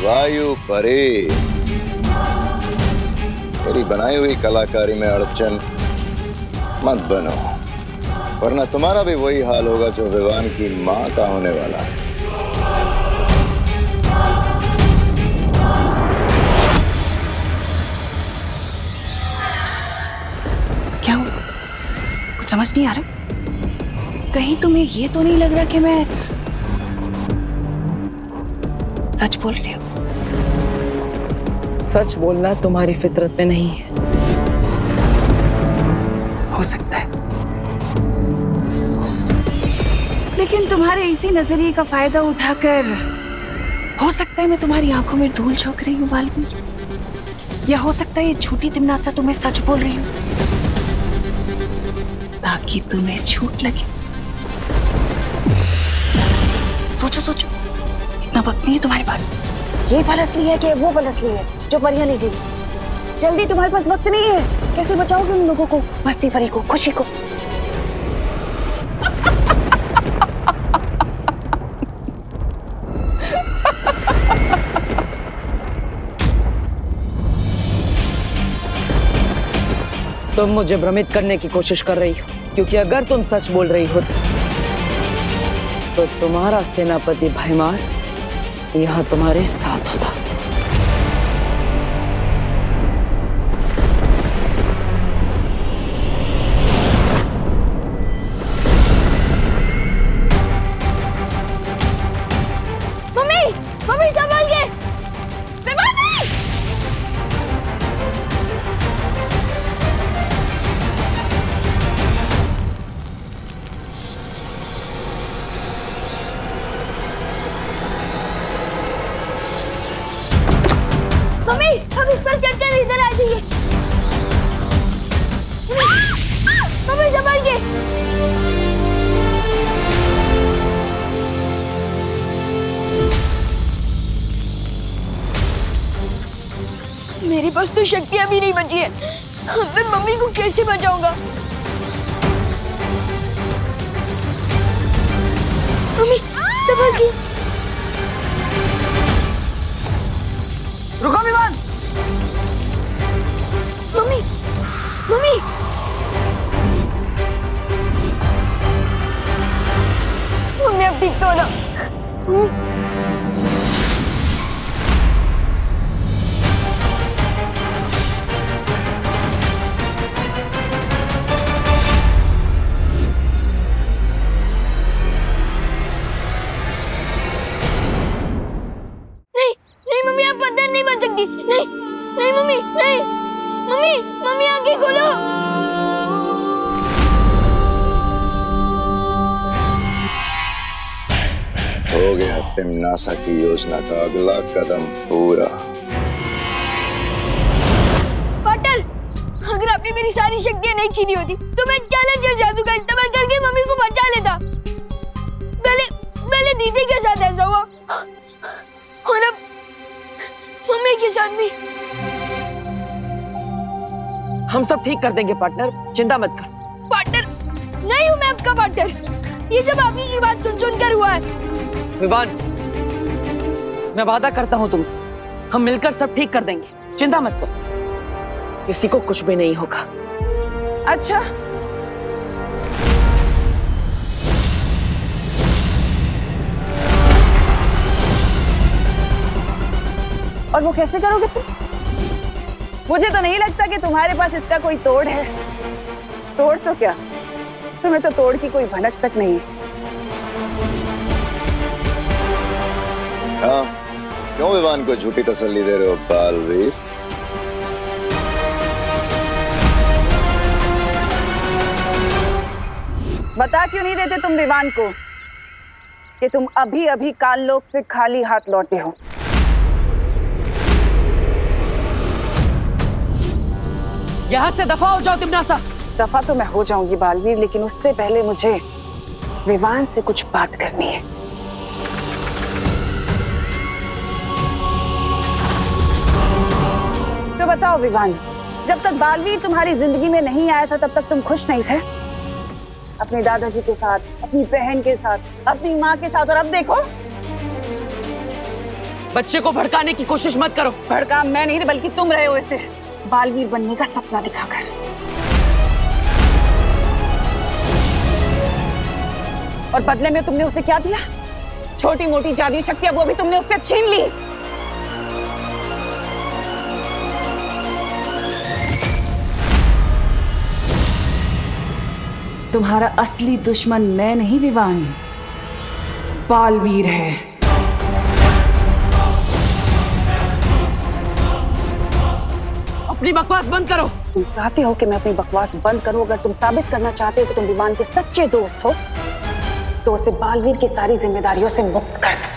वायु परे, तेरी बनाई हुई कलाकारी में अड़चन मत बनो, वरना तुम्हारा भी वही हाल होगा जो विवान की मां का होने वाला है। क्या हुआ? कुछ समझ नहीं आ रहा। कहीं तुम्हें ये तो नहीं लग रहा कि मैं सच बोल रही हूँ? सच बोलना तुम्हारी फितरत में नहीं है। हो सकता है, लेकिन तुम्हारे इसी नजरिए का फायदा उठाकर हो सकता है मैं तुम्हारी आंखों में धूल झोंक रही हूँ बालवीर, या हो सकता है ये झूठी तिमनासा तुम्हें सच बोल रही हूँ ताकि तुम्हें झूठ लगे। सोचो सोचो, इतना वक्त नहीं है तुम्हारे पास। ये पल असली है कि वो पल असली है जो परियां ले गई? जल्दी, तुम्हारे पास वक्त नहीं है। कैसे बचाओगे उन लोगों को, मस्ती परी को, खुशी को? तुम मुझे भ्रमित करने की कोशिश कर रही हो, क्योंकि अगर तुम सच बोल रही हो तो तुम्हारा सेनापति भैमार यहाँ तुम्हारे साथ होता। मम्मी, मम्मी संभाल के। मम्मी, हम इस पर चढ़कर इधर आ जाइए। मम्मी संभाल के। मेरे पास तो शक्तियां भी नहीं बची है, मैं मम्मी को कैसे बचाऊंगा? मम्मी संभाल के। रुको विवान। मम्मी, मम्मी, मम्मी अब ठीक तो हो ना? नहीं, नहीं मम्मी, आप पत्थर नहीं बन सकती। नहीं, नहीं मम्मी, नहीं। मम्मी, मम्मी आंखें खोलो। हो गया तिमनासा की योजना का अगला कदम पूरा। पार्टनर, अगर आपने मेरी सारी शक्तियां नहीं छीनी होती तो मैं चैलेंजर जादू का इस्तेमाल करके मम्मी को बचा लेता। पहले दीदी के साथ ऐसा हुआ और अब मम्मी के साथ भी। हम सब ठीक कर देंगे पार्टनर, चिंता मत कर। पार्टनर नहीं हूँ मैं आपका पार्टनर, ये सब आपकी की बात सुनकर हुआ है। विवान, मैं वादा करता हूँ तुमसे, हम मिलकर सब ठीक कर देंगे, चिंता मत करो, किसी को कुछ भी नहीं होगा। अच्छा, और वो कैसे करोगे तुम? मुझे तो नहीं लगता कि तुम्हारे पास इसका कोई तोड़ है। तोड़ तो क्या, तुम्हें तो तोड़ की कोई भनक तक नहीं है। हाँ, क्यों विवान को झूठी तसल्ली दे रहे हो बालवीर? बता क्यों नहीं देते तुम विवान को कि तुम अभी अभी काललोक से खाली हाथ लौटे हो? यहाँ से दफा हो जाओ तिमनासा। दफा तो मैं हो जाऊंगी बालवीर, लेकिन उससे पहले मुझे विवान से कुछ बात करनी है। बताओ विवान, जब तक बालवीर तुम्हारी जिंदगी में नहीं आया था तब तक तुम खुश नहीं थे? अपने दादाजी के साथ, अपनी बहन के साथ, अपनी माँ के साथ, और अब देखो। बच्चे को भड़काने की कोशिश मत करो। भड़का मैं नहीं बल्कि तुम रहे हो इसे, बालवीर बनने का सपना दिखाकर। और बदले में तुमने उसे क्या दिया? छोटी मोटी जादुई शक्तियां वो भी तुमने उससे छीन ली। तुम्हारा असली दुश्मन मैं नहीं विवान, बालवीर है। अपनी बकवास बंद करो। तुम चाहते हो कि मैं अपनी बकवास बंद करूं? अगर तुम साबित करना चाहते हो कि तुम विवान के सच्चे दोस्त हो तो उसे बालवीर की सारी जिम्मेदारियों से मुक्त कर दो।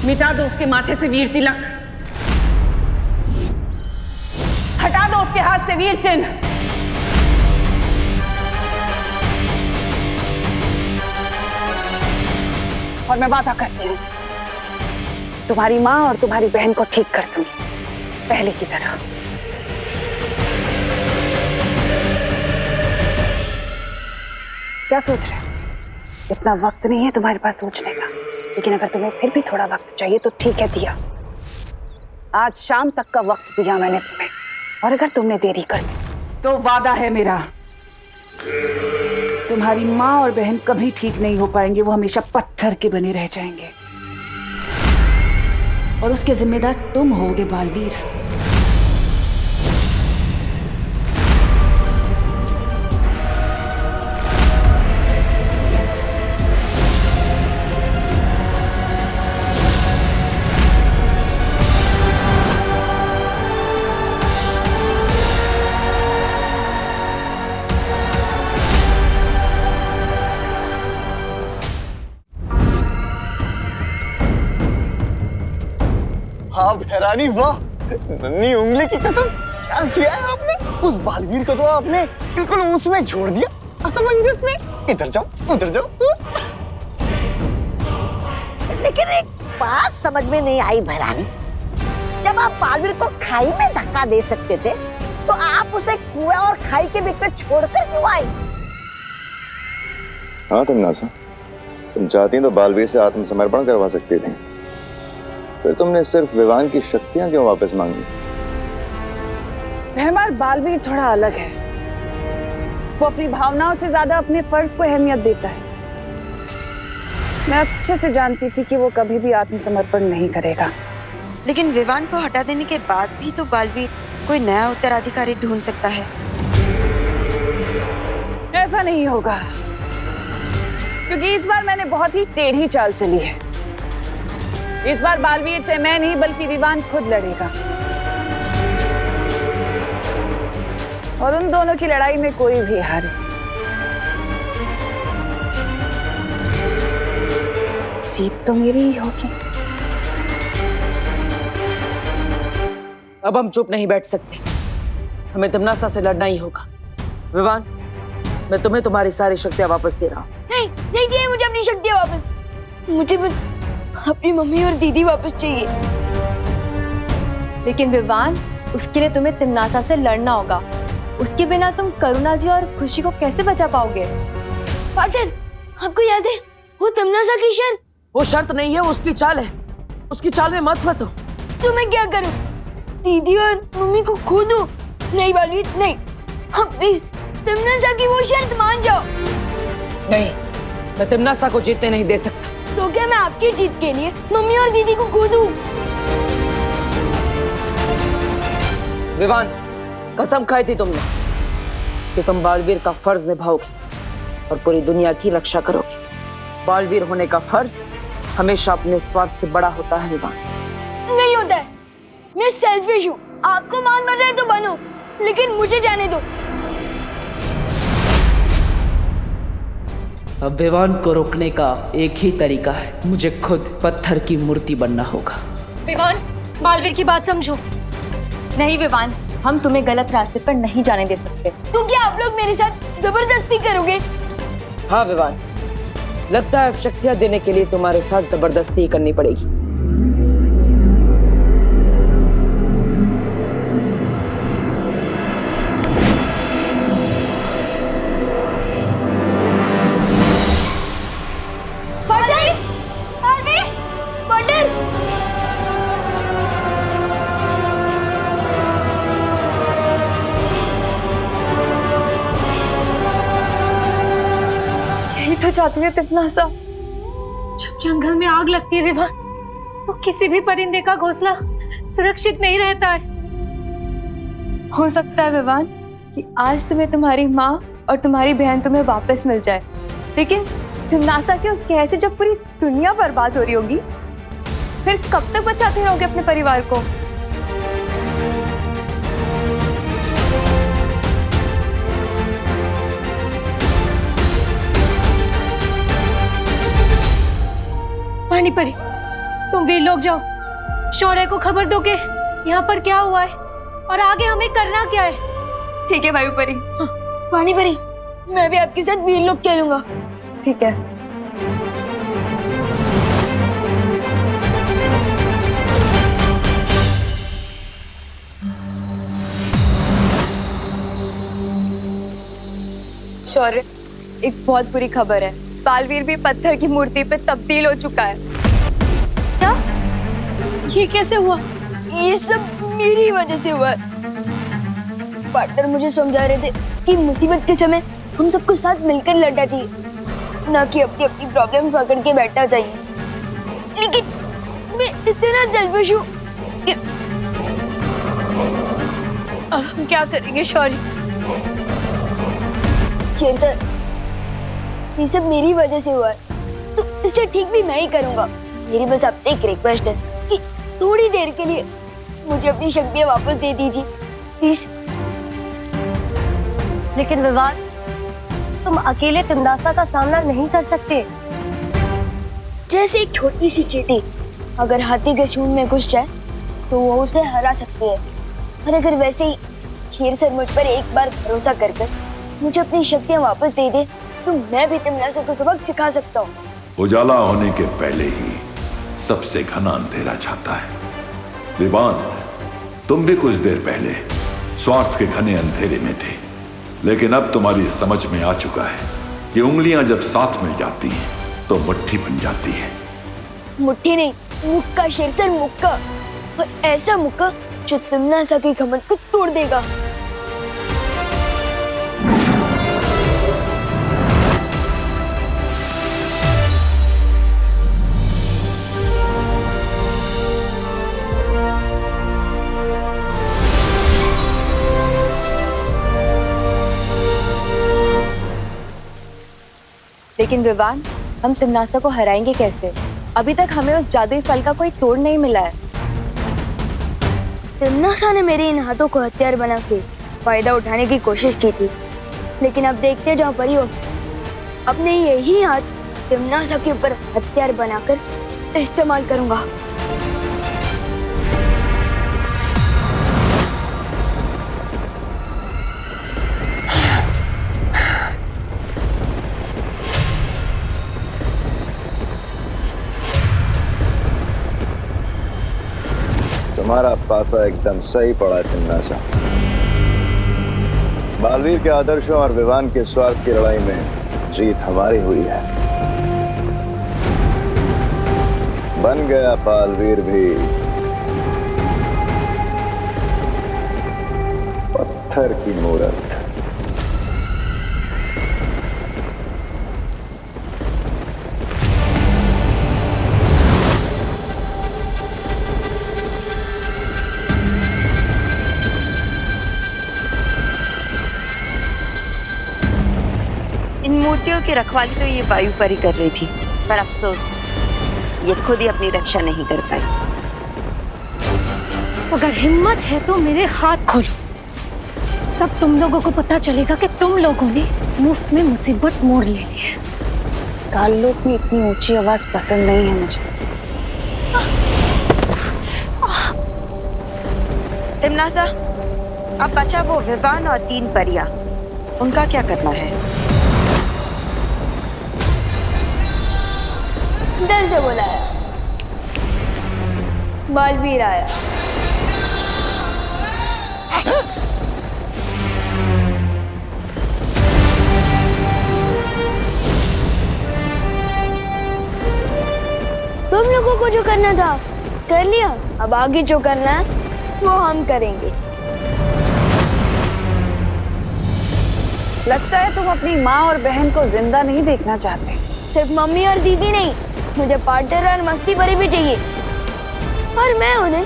मिटा दो उसके माथे से वीर तिलक, हटा दो उसके हाथ से वीर चिन्ह। और मैं वादा करती हूं तुम्हारी माँ और तुम्हारी बहन को ठीक कर दूंगी पहले की तरह। क्या सोच रहे हो? इतना वक्त नहीं है तुम्हारे पास सोचने का, लेकिन अगर तुम्हें फिर भी थोड़ा वक्त चाहिए तो ठीक है, दिया। आज शाम तक का वक्त दिया मैंने तुम्हें, और अगर तुमने देरी कर दी तो वादा है मेरा, तुम्हारी माँ और बहन कभी ठीक नहीं हो पाएंगे। वो हमेशा पत्थर के बने रह जाएंगे। और उसके जिम्मेदार तुम होगे बालवीर। हाँ भैरानी, वाह, नन्ही उंगली की कसम, क्या किया है आपने? उस बालवीर को तो आपने बिल्कुल उसमें छोड़ दिया, असमंजस में। इधर जाओ, उधर जाओ। लेकिन एक बात समझ में नहीं आई भैरानी, जब आप बालवीर को खाई में धक्का दे सकते थे तो आप उसे कुआं और खाई के बीच में छोड़कर क्यों आए? हाँ तमन्नासा, तुम चाहती तो बालवीर से आत्मसमर्पण करवा सकती थी, फिर तुमने सिर्फ विवान की शक्तियां क्यों वापस मांगी? हमारा बालवीर थोड़ा अलग है। वो अपनी भावनाओं से ज्यादा अपने फर्ज को अहमियत देता है। मैं अच्छे से जानती थी कि वो कभी भी आत्मसमर्पण नहीं करेगा। लेकिन विवान को हटा देने के बाद भी तो बालवीर कोई नया उत्तराधिकारी ढूंढ सकता है। ऐसा नहीं होगा, क्योंकि इस बार मैंने बहुत ही टेढ़ी चाल चली है। इस बार बालवीर से मैं नहीं बल्कि विवान खुद लड़ेगा, और उन दोनों की लड़ाई में कोई भी हारे। जीत तो मेरी ही होगी। अब हम चुप नहीं बैठ सकते, हमें तमन्नासा से लड़ना ही होगा। विवान, मैं तुम्हें तुम्हारी सारी शक्तियां वापस दे रहा हूँ। नहीं, नहीं चाहिए मुझे अपनी शक्तियां वापस। मुझे बस अपनी मम्मी और दीदी वापस चाहिए। लेकिन विवान, उसके लिए तुम्हें तमन्नासा से लड़ना होगा। उसके बिना तुम करुणा जी और खुशी को कैसे बचा पाओगे? पार्टनर, आपको याद है वो तमन्नासा की शर्त? वो शर्त नहीं है, वो उसकी चाल है। उसकी चाल में मत फंसो। तो मैं क्या करूं? दीदी और मम्मी को खो दूं? नहीं बालवीर, नहीं। अब प्लीज तमन्नासा की वो शर्त मान जाओ। नहीं, मैं तमन्नासा को जीतने नहीं दे सकता। तो क्या मैं आपकी जीत के लिए मम्मी और दीदी को खो दूं? विवान, कसम खाई थी तुमने कि तुम बालवीर का फर्ज निभाओगे और पूरी दुनिया की रक्षा करोगे। बालवीर होने का फर्ज हमेशा अपने स्वार्थ से बड़ा होता है विवान। नहीं होता है, मैं सेल्फिश हूँ। आपको मान बन रहे तो बनो, लेकिन मुझे जाने दो। अब विवान को रोकने का एक ही तरीका है, मुझे खुद पत्थर की मूर्ति बनना होगा। विवान, बालवीर की बात समझो। नहीं विवान, हम तुम्हें गलत रास्ते पर नहीं जाने दे सकते। तो क्या आप लोग मेरे साथ जबरदस्ती करोगे? हाँ विवान, लगता है अब शक्तियां देने के लिए तुम्हारे साथ जबरदस्ती करनी पड़ेगी। तो जाती है तिपनासा। जब जंगल में आग लगती है विवान, तो किसी भी परिंदे का घोंसला सुरक्षित नहीं रहता है। हो सकता है विवान कि आज तुम्हें तुम्हारी माँ और तुम्हारी बहन तुम्हें वापस मिल जाए, लेकिन तिपनासा के उस कहर से जब पूरी दुनिया बर्बाद हो रही होगी, फिर कब तक बचाते रहोगे अपने परिवार को? पानी परी, तुम वीर लोग जाओ, शौर्य को खबर दो कि यहाँ पर क्या हुआ है और आगे हमें करना क्या है। ठीक है वायु परी। हाँ। पानी परी, मैं भी आपके साथ वीर लोग चलूंगा। ठीक है। शौर्य, एक बहुत बुरी खबर है। बालवीर भी पत्थर की मूर्ति पे तब्दील हो चुका है। क्या? ये कैसे हुआ? ये सब मेरी वजह से हुआ। पार्टनर मुझे समझा रहे थे कि मुसीबत के समय हम सबको साथ मिलकर लड़ना चाहिए, ना कि अपनी अपनी प्रॉब्लम पकड़ के बैठना चाहिए। लेकिन मैं इतना सेल्फिश हूँ कि हम क्या करेंगे शौर्य? शेर सर, ये सब मेरी वजह से हुआ है, तो इसे ठीक भी मैं ही करूंगा। मेरी बस आपसे एक रिक्वेस्ट है कि थोड़ी देर के लिए मुझे अपनी शक्तियाँ वापस दे दीजिए प्लीज। लेकिन विवान, तुम अकेले तिमनासा का सामना नहीं कर सकते। जैसे एक छोटी सी चींटी अगर हाथी के सूंड में घुस जाए तो वो उसे हरा सकती है, और अगर वैसे ही शेर सर मुझ पर एक बार भरोसा कर मुझे अपनी शक्तियाँ वापस दे दे, तो मैं भी तिमनासा को सबक सिखा सकता हूँ। उजाला होने के पहले ही सबसे घना अंधेरा छाता है। विवान, तुम भी कुछ देर पहले स्वार्थ के घने अंधेरे में थे, लेकिन अब तुम्हारी समझ में आ चुका है कि उंगलियां जब साथ मिल जाती हैं तो मुट्ठी बन जाती है। मुट्ठी नहीं, मुक्का शेरसर, मुक्का। और ऐसा मुक्का जो तिमनासा के घमंड को तोड़ देगा। लेकिन विवान, हम तिमनासा को हराएंगे कैसे? अभी तक हमें उस जादुई फल का कोई तोड़ नहीं मिला है। तिमनासा ने मेरे इन हाथों को हथियार बना के फायदा उठाने की कोशिश की थी, लेकिन अब देखते जाओ परियो, अपने यही हाथ तिमनासा के ऊपर हथियार बनाकर इस्तेमाल करूंगा। तुम्हारा पासा एकदम सही पड़ा तिमनासा। बालवीर के आदर्शों और विवान के स्वार्थ की लड़ाई में जीत हमारी हुई है। बन गया बालवीर भी पत्थर की मूरत। इन मूर्तियों की रखवाली तो ये वायु परी कर रही थी, पर अफसोस ये खुद ही अपनी रक्षा नहीं कर पाई। अगर हिम्मत है तो मेरे हाथ खोलो, तब तुम लोगों को पता चलेगा कि तुम लोगों ने मुफ्त में मुसीबत मोड़ लेनी है। काललोक में इतनी ऊंची आवाज पसंद नहीं है मुझे। तिमनासा, अब बचा वो विवान और 3 परियां, उनका क्या करना है? दिल से बुलाया, बालवीर आया। तुम लोगों को जो करना था कर लिया, अब आगे जो करना है वो हम करेंगे। लगता है तुम अपनी माँ और बहन को जिंदा नहीं देखना चाहते। सिर्फ मम्मी और दीदी नहीं, मुझे पार्टनर और मस्ती परी भी चाहिए, और मैं उन्हें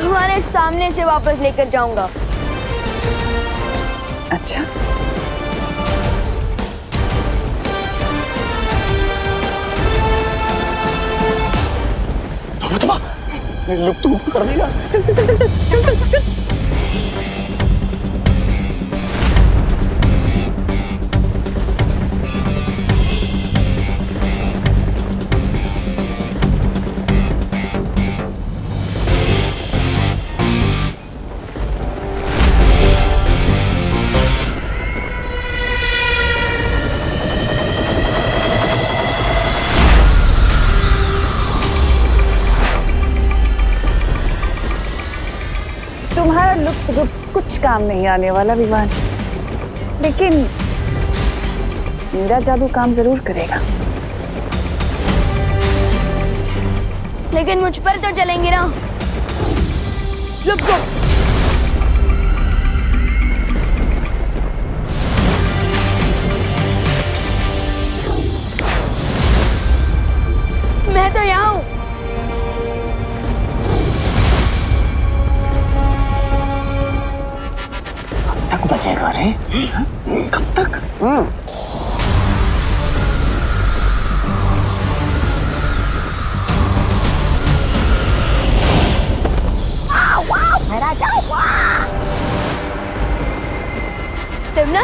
तुम्हारे सामने से वापस लेकर जाऊंगा। अच्छा, लुक तो गुप्त कर देगा। चल चल चल चल चल चल चल चल। तुम्हारा लुप्त रूप कुछ काम नहीं आने वाला विवान, लेकिन मेरा जादू काम जरूर करेगा। लेकिन मुझ पर तो चलेंगे ना। लुक गो। मैं तो यहाँ हूँ। तक बचेगा रे? कब तक?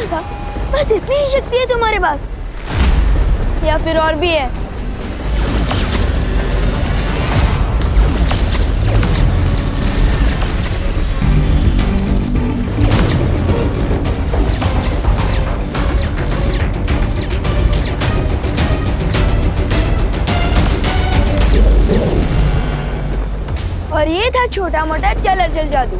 सा बस इतनी ही शक्ति है तुम्हारे पास, या फिर और भी है? और ये था छोटा मोटा चल अचल जादू।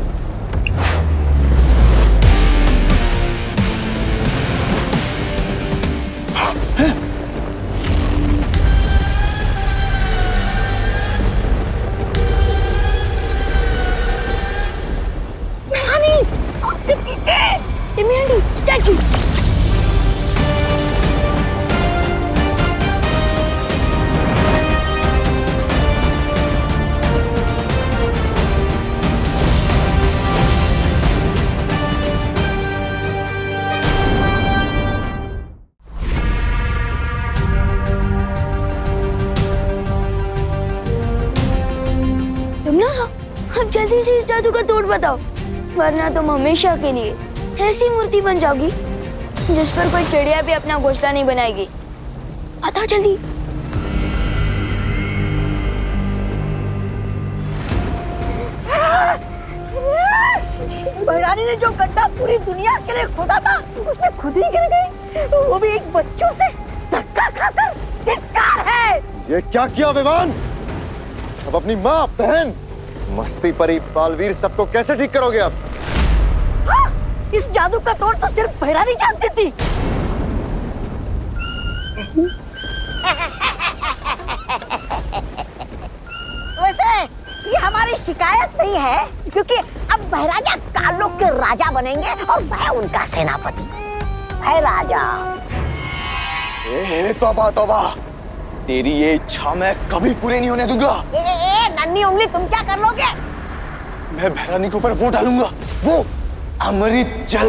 स्टैचू। अब जल्दी से इस जादू का तोड़ बताओ, वरना तुम हमेशा के लिए ऐसी मूर्ति बन जाओगी जिस पर कोई चिड़िया भी अपना घोंसला नहीं बनाएगी। बताओ जल्दी। भैरानी ने जो गड्ढा पूरी दुनिया के लिए खोदा था, उसमें खुद ही गिर गई, वो भी एक बच्चों से धक्का खाकर। धिक्कार है। ये क्या किया विवान? अब अपनी माँ, बहन, मस्ती परी, बालवीर सबको कैसे ठीक करोगे आप? हाँ, इस जादू का तोड़ तो सिर्फ भैरानी जानती थी। वैसे ये हमारी शिकायत नहीं है, क्योंकि अब भैराजा कालों के राजा बनेंगे और मैं उनका सेनापति। भैराजा। तौबा तौबा, तेरी ये इच्छा मैं कभी पूरी नहीं होने दूंगा। नन्ही उंगली, तुम क्या कर लोगे? मैं भैरानी के ऊपर वो डालूंगा, वो अमृत जल,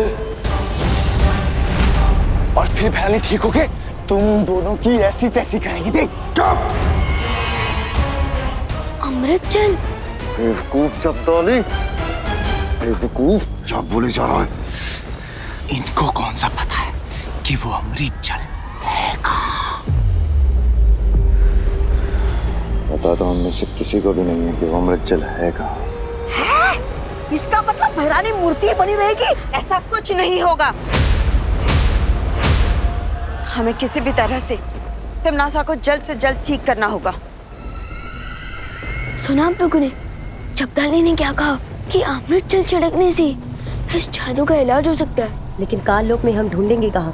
और फिर भैरानी ठीक होके तुम दोनों की ऐसी तैसी करेंगी। देख। अमृत जल? बेवकूफ चपदौली, बेवकूफ, क्या बोले जा रहा है? इनको कौन सा पता है कि वो अमृत जल है कहाँ? पता तो हम में से किसी को भी नहीं है कि वो अमृत जल है कहाँ। है? इसका मतलब भैरानी मूर्ति बनी रहेगी? ऐसा कुछ नहीं होगा। हमें किसी भी तरह से तिमनासा को जल्द से जल्द ठीक करना होगा। सुना आप लोगों ने? चपदाली ने क्या कहा कि अमृत जल छिड़कने से इस जादू का इलाज हो सकता है। लेकिन काल लोक में हम ढूंढेंगे कहाँ?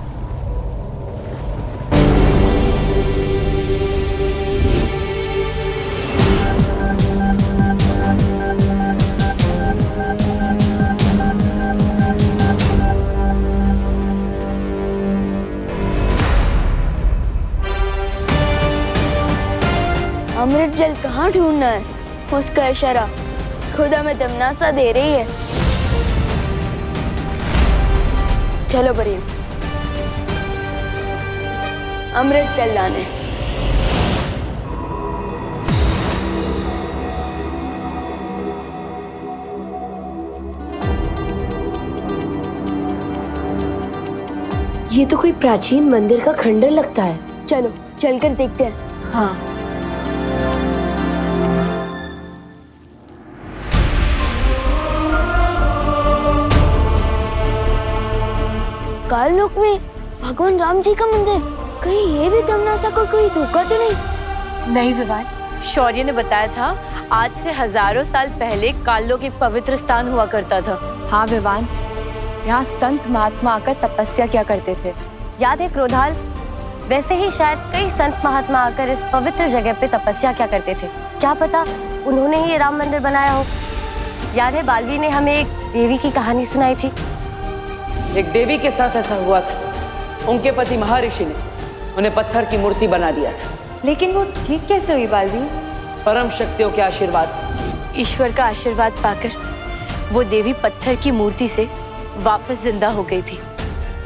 अमृत जल कहाँ ढूंढना है? उसका इशारा खुद हमें तमन्ना दे रही है। चलो परियों, अमृत जल लाने। ये तो कोई प्राचीन मंदिर का खंडर लगता है। चलो चलकर देखते हैं। हाँ। काल लोक में भगवान राम जी का मंदिर, कहीं ये भी तमन्ना को कोई धोखा तो नहीं? नहीं विवान, शौर्य ने बताया था आज से हजारों साल पहले कालोक एक पवित्र स्थान हुआ करता था। हाँ विवान, यहाँ संत महात्मा आकर तपस्या किया करते थे। याद है क्रोधाल? वैसे ही शायद कई संत महात्मा आकर इस पवित्र जगह पे तपस्या क्या करते थे। क्या पता उन्होंने ही ये राम मंदिर बनाया हो। याद है बालवीर ने हमें एक देवी की कहानी सुनाई थी। एक देवी के साथ ऐसा हुआ था। उनके पति महर्षि ने उन्हें पत्थर की मूर्ति बना दिया था। लेकिन वो ठीक कैसे हुई बालवीर? परम शक्तियों के आशीर्वाद से। ईश्वर का आशीर्वाद पाकर वो देवी पत्थर की मूर्ति से वापस जिंदा हो गई थी।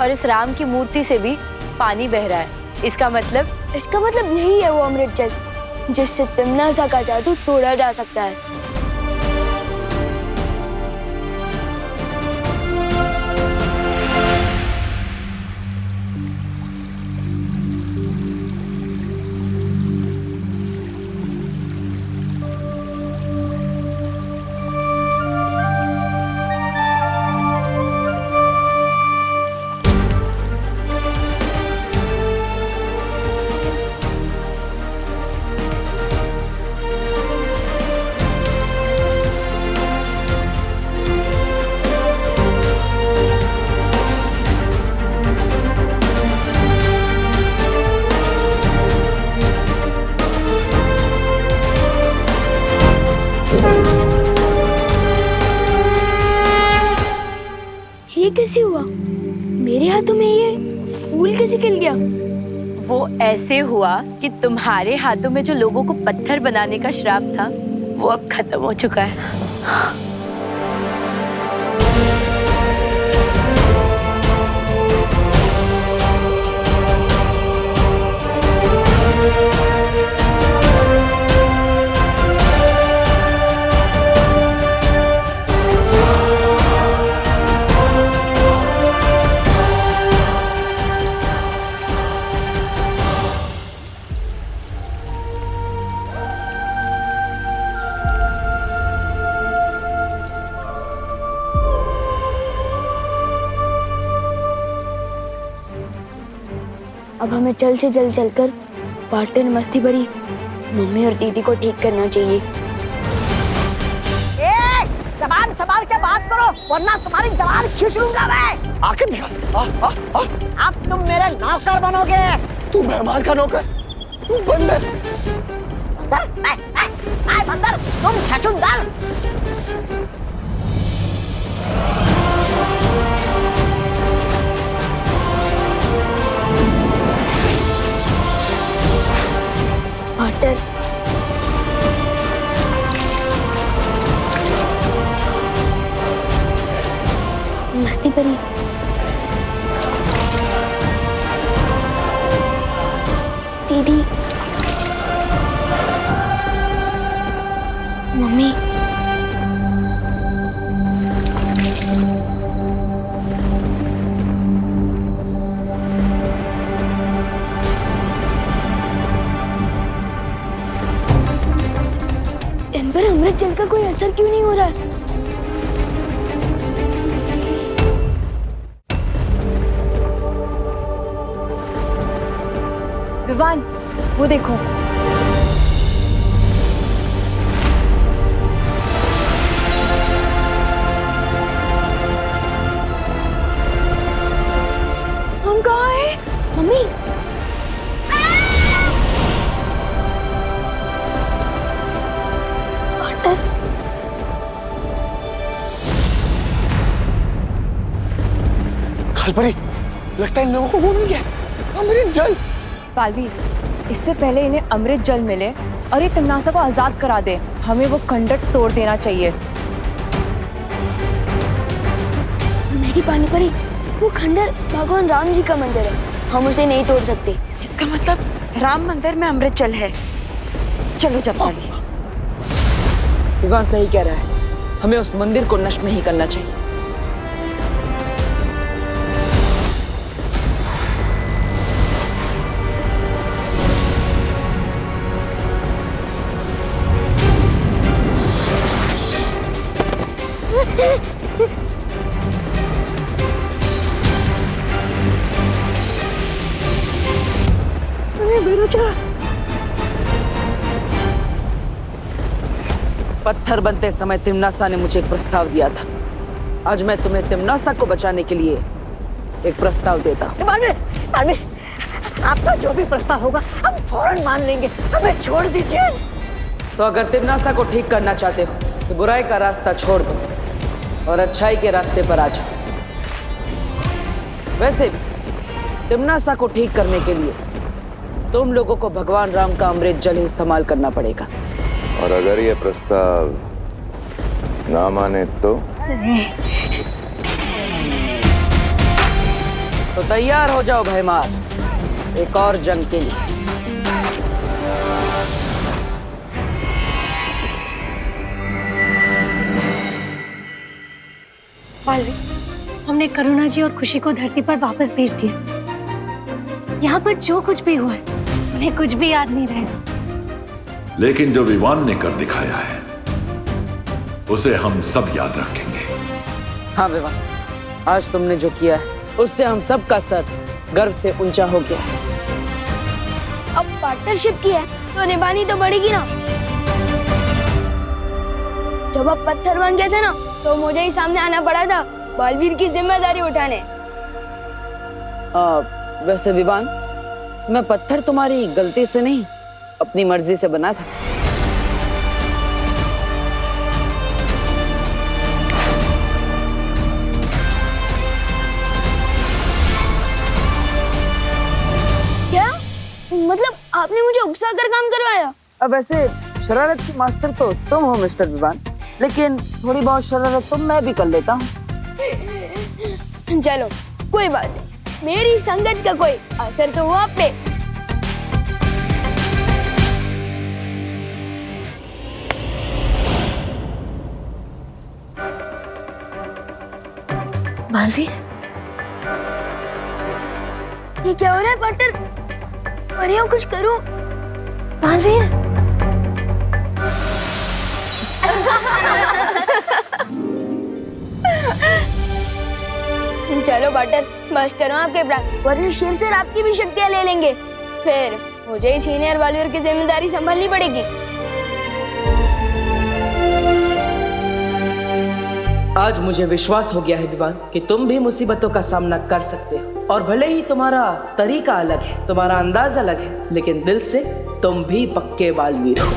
और इस राम की मूर्ति से भी पानी बह रहा है। इसका मतलब यही है वो अमृत जल जिससे तमन्ना का जादू तोड़ा जा सकता है। ये कैसे हुआ? मेरे हाथों में ये फूल कैसे खिल गया? वो ऐसे हुआ कि तुम्हारे हाथों में जो लोगों को पत्थर बनाने का श्राप था वो अब खत्म हो चुका है। अब हमें जल्द से जल्द चलकर पार्टनर मस्ती भरी मम्मी और दीदी को ठीक करना चाहिए। जबान संभाल के बात करो वरना तुम्हारी जबान खींच लूंगा मैं। आके दिखा। अब तुम मेरे नौकर बनोगे। तू मेहमान का नौकर, तू बंदर। बंदर तुम छछूंदर। पार्टनर मस्ती परी, दीदी, मम्मी, इन पर अमृत जल का कोई असर क्यों नहीं हो रहा है? विवान, वो देखो। हम कहाँ हैं? मम्मी, खालपरी, लगता है इन लोगों को वो मिल गया अमृत जल। बालवीर, इससे पहले इन्हें अमृत जल मिले अरे तिमनासा को आजाद करा दे, हमें वो खंडर तोड़ देना चाहिए। नहीं पानी परी, वो खंडर भगवान राम जी का मंदिर है, हम उसे नहीं तोड़ सकते। इसका मतलब राम मंदिर में अमृत जल है। चलो जपाली। विवान सही कह रहा है, हमें उस मंदिर को नष्ट नहीं करना चाहिए। पत्थर बनते समय तिमनासा ने मुझे एक प्रस्ताव दिया था। आज मैं तुम्हें तिमनासा को बचाने के लिए एक प्रस्ताव देता हूँ। आपका जो भी प्रस्ताव होगा हम फौरन मान लेंगे, हमें छोड़ दीजिए। तो अगर तिमनासा को ठीक करना चाहते हो तो बुराई का रास्ता छोड़ दो और अच्छाई के रास्ते पर आ जाओ। वैसे भी तिमनासा को ठीक करने के लिए तुम लोगों को भगवान राम का अमृत जल ही इस्तेमाल करना पड़ेगा। और अगर ये प्रस्ताव ना माने तो तैयार हो जाओ भयमार, एक और जंग के लिए। बालवीर, हमने करुणा जी और खुशी को धरती पर वापस भेज दिया। यहाँ पर जो कुछ भी हुआ है उन्हें कुछ भी याद नहीं रहेगा। लेकिन जो विवान ने कर दिखाया है उसे हम सब याद रखेंगे। हाँ विवान, आज तुमने जो किया है उससे हम सब का सर गर्व से ऊंचा हो गया है। अब पार्टनरशिप की है तो निभानी तो पड़ेगी ना। जब आप पत्थर बन गए थे ना तो मुझे ही सामने आना पड़ा था बालवीर की जिम्मेदारी उठाने। वैसे विवान, मैं पत्थर तुम्हारी गलती से नहीं अपनी मर्जी से बना था। क्या मतलब आपने मुझे उकसा कर काम करवाया? अब वैसे शरारत की मास्टर तो तुम हो मिस्टर विवान, लेकिन थोड़ी बहुत शरारत तो मैं भी कर लेता हूँ। चलो कोई बात नहीं, मेरी संगत का कोई असर तो हुआ आप पे। बालवीर, ये क्या हो रहा है पार्टनर? परियों कुछ करो। बालवीर, चलो पार्टनर, बस करो आपके प्राण, वरना शेर सर आपकी भी शक्तियां ले लेंगे। फिर मुझे ही सीनियर बालवीर की जिम्मेदारी संभालनी पड़ेगी। आज मुझे विश्वास हो गया है विवान कि तुम भी मुसीबतों का सामना कर सकते हो, और भले ही तुम्हारा तरीका अलग है, तुम्हारा अंदाज अलग है, लेकिन दिल से तुम भी पक्के बालवीर हो।